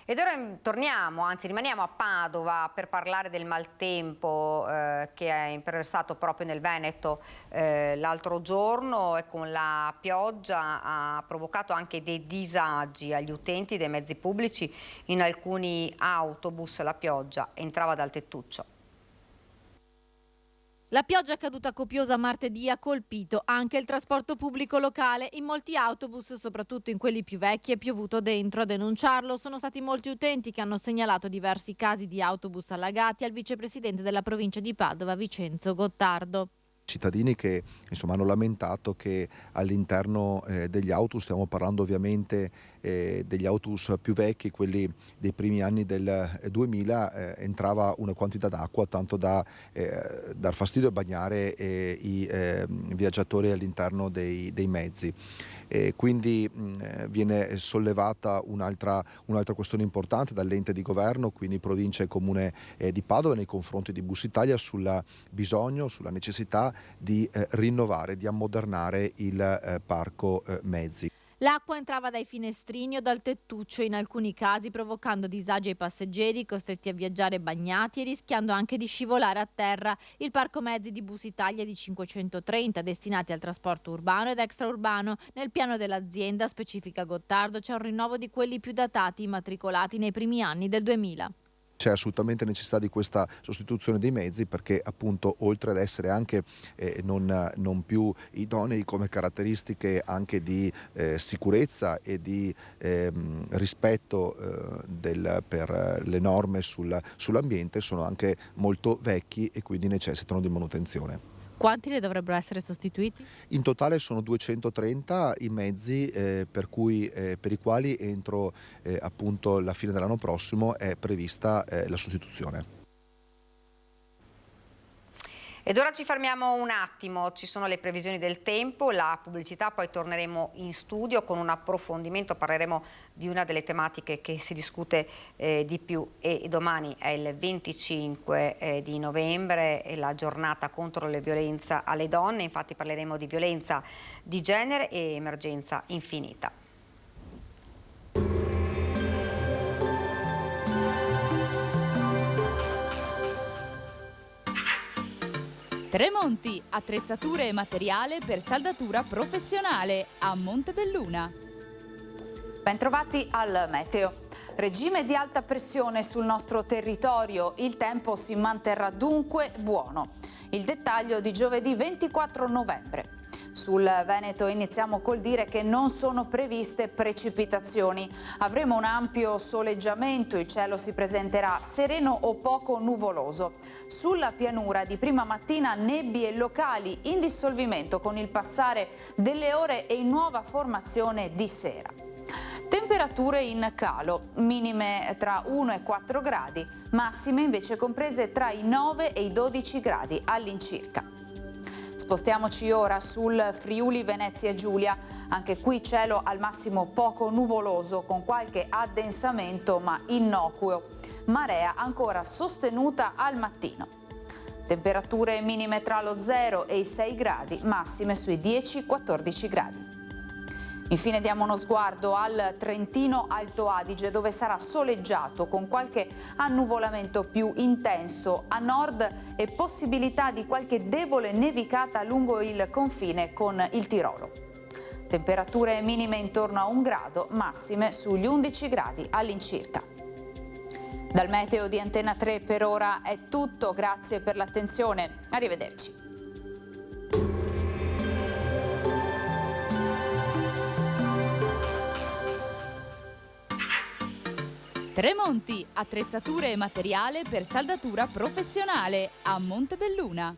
Ed ora rimaniamo a Padova per parlare del maltempo che è imperversato proprio nel Veneto l'altro giorno e con la pioggia ha provocato anche dei disagi agli utenti dei mezzi pubblici. In alcuni autobus la pioggia entrava dal tettuccio. La pioggia caduta copiosa martedì ha colpito anche il trasporto pubblico locale. In molti autobus, soprattutto in quelli più vecchi, è piovuto dentro. A denunciarlo sono stati molti utenti che hanno segnalato diversi casi di autobus allagati al vicepresidente della provincia di Padova, Vincenzo Gottardo. Cittadini che hanno lamentato che all'interno degli autobus, stiamo parlando ovviamente degli autobus più vecchi, quelli dei primi anni del 2000, entrava una quantità d'acqua tanto da dar fastidio a bagnare i viaggiatori all'interno dei mezzi. Quindi viene sollevata un'altra questione importante dall'ente di governo, quindi provincia e comune di Padova, nei confronti di Bus Italia sulla bisogno, sulla necessità di rinnovare, di ammodernare il parco mezzi. L'acqua entrava dai finestrini o dal tettuccio, in alcuni casi provocando disagi ai passeggeri costretti a viaggiare bagnati e rischiando anche di scivolare a terra. Il parco mezzi di Bus Italia è di 530 destinati al trasporto urbano ed extraurbano. Nel piano dell'azienda, specifica Gottardo, c'è un rinnovo di quelli più datati immatricolati nei primi anni del 2000. C'è assolutamente necessità di questa sostituzione dei mezzi perché appunto oltre ad essere anche non più idonei come caratteristiche anche di sicurezza e di rispetto per le norme sull'ambiente, sono anche molto vecchi e quindi necessitano di manutenzione. Quanti ne dovrebbero essere sostituiti? In totale sono 230 i mezzi per i quali entro appunto la fine dell'anno prossimo è prevista la sostituzione. Ed ora ci fermiamo un attimo, ci sono le previsioni del tempo, la pubblicità, poi torneremo in studio con un approfondimento, parleremo di una delle tematiche che si discute di più e domani è il 25 di novembre, è la giornata contro la violenza alle donne, infatti parleremo di violenza di genere e emergenza infinita. Tremonti, attrezzature e materiale per saldatura professionale a Montebelluna. Bentrovati al meteo. Regime di alta pressione sul nostro territorio, il tempo si manterrà dunque buono. Il dettaglio di giovedì 24 novembre. Sul Veneto iniziamo col dire che non sono previste precipitazioni. Avremo un ampio soleggiamento, il cielo si presenterà sereno o poco nuvoloso. Sulla pianura di prima mattina nebbie locali in dissolvimento con il passare delle ore e in nuova formazione di sera. Temperature in calo, minime tra 1 e 4 gradi, massime invece comprese tra i 9 e i 12 gradi all'incirca. Spostiamoci ora sul Friuli Venezia Giulia, anche qui cielo al massimo poco nuvoloso con qualche addensamento ma innocuo, marea ancora sostenuta al mattino. Temperature minime tra lo 0 e i 6 gradi, massime sui 10-14 gradi. Infine diamo uno sguardo al Trentino Alto Adige, dove sarà soleggiato con qualche annuvolamento più intenso a nord e possibilità di qualche debole nevicata lungo il confine con il Tirolo. Temperature minime intorno a 1 grado, massime sugli 11 gradi all'incirca. Dal meteo di Antena 3 per ora è tutto, grazie per l'attenzione, arrivederci. Tremonti, attrezzature e materiale per saldatura professionale a Montebelluna.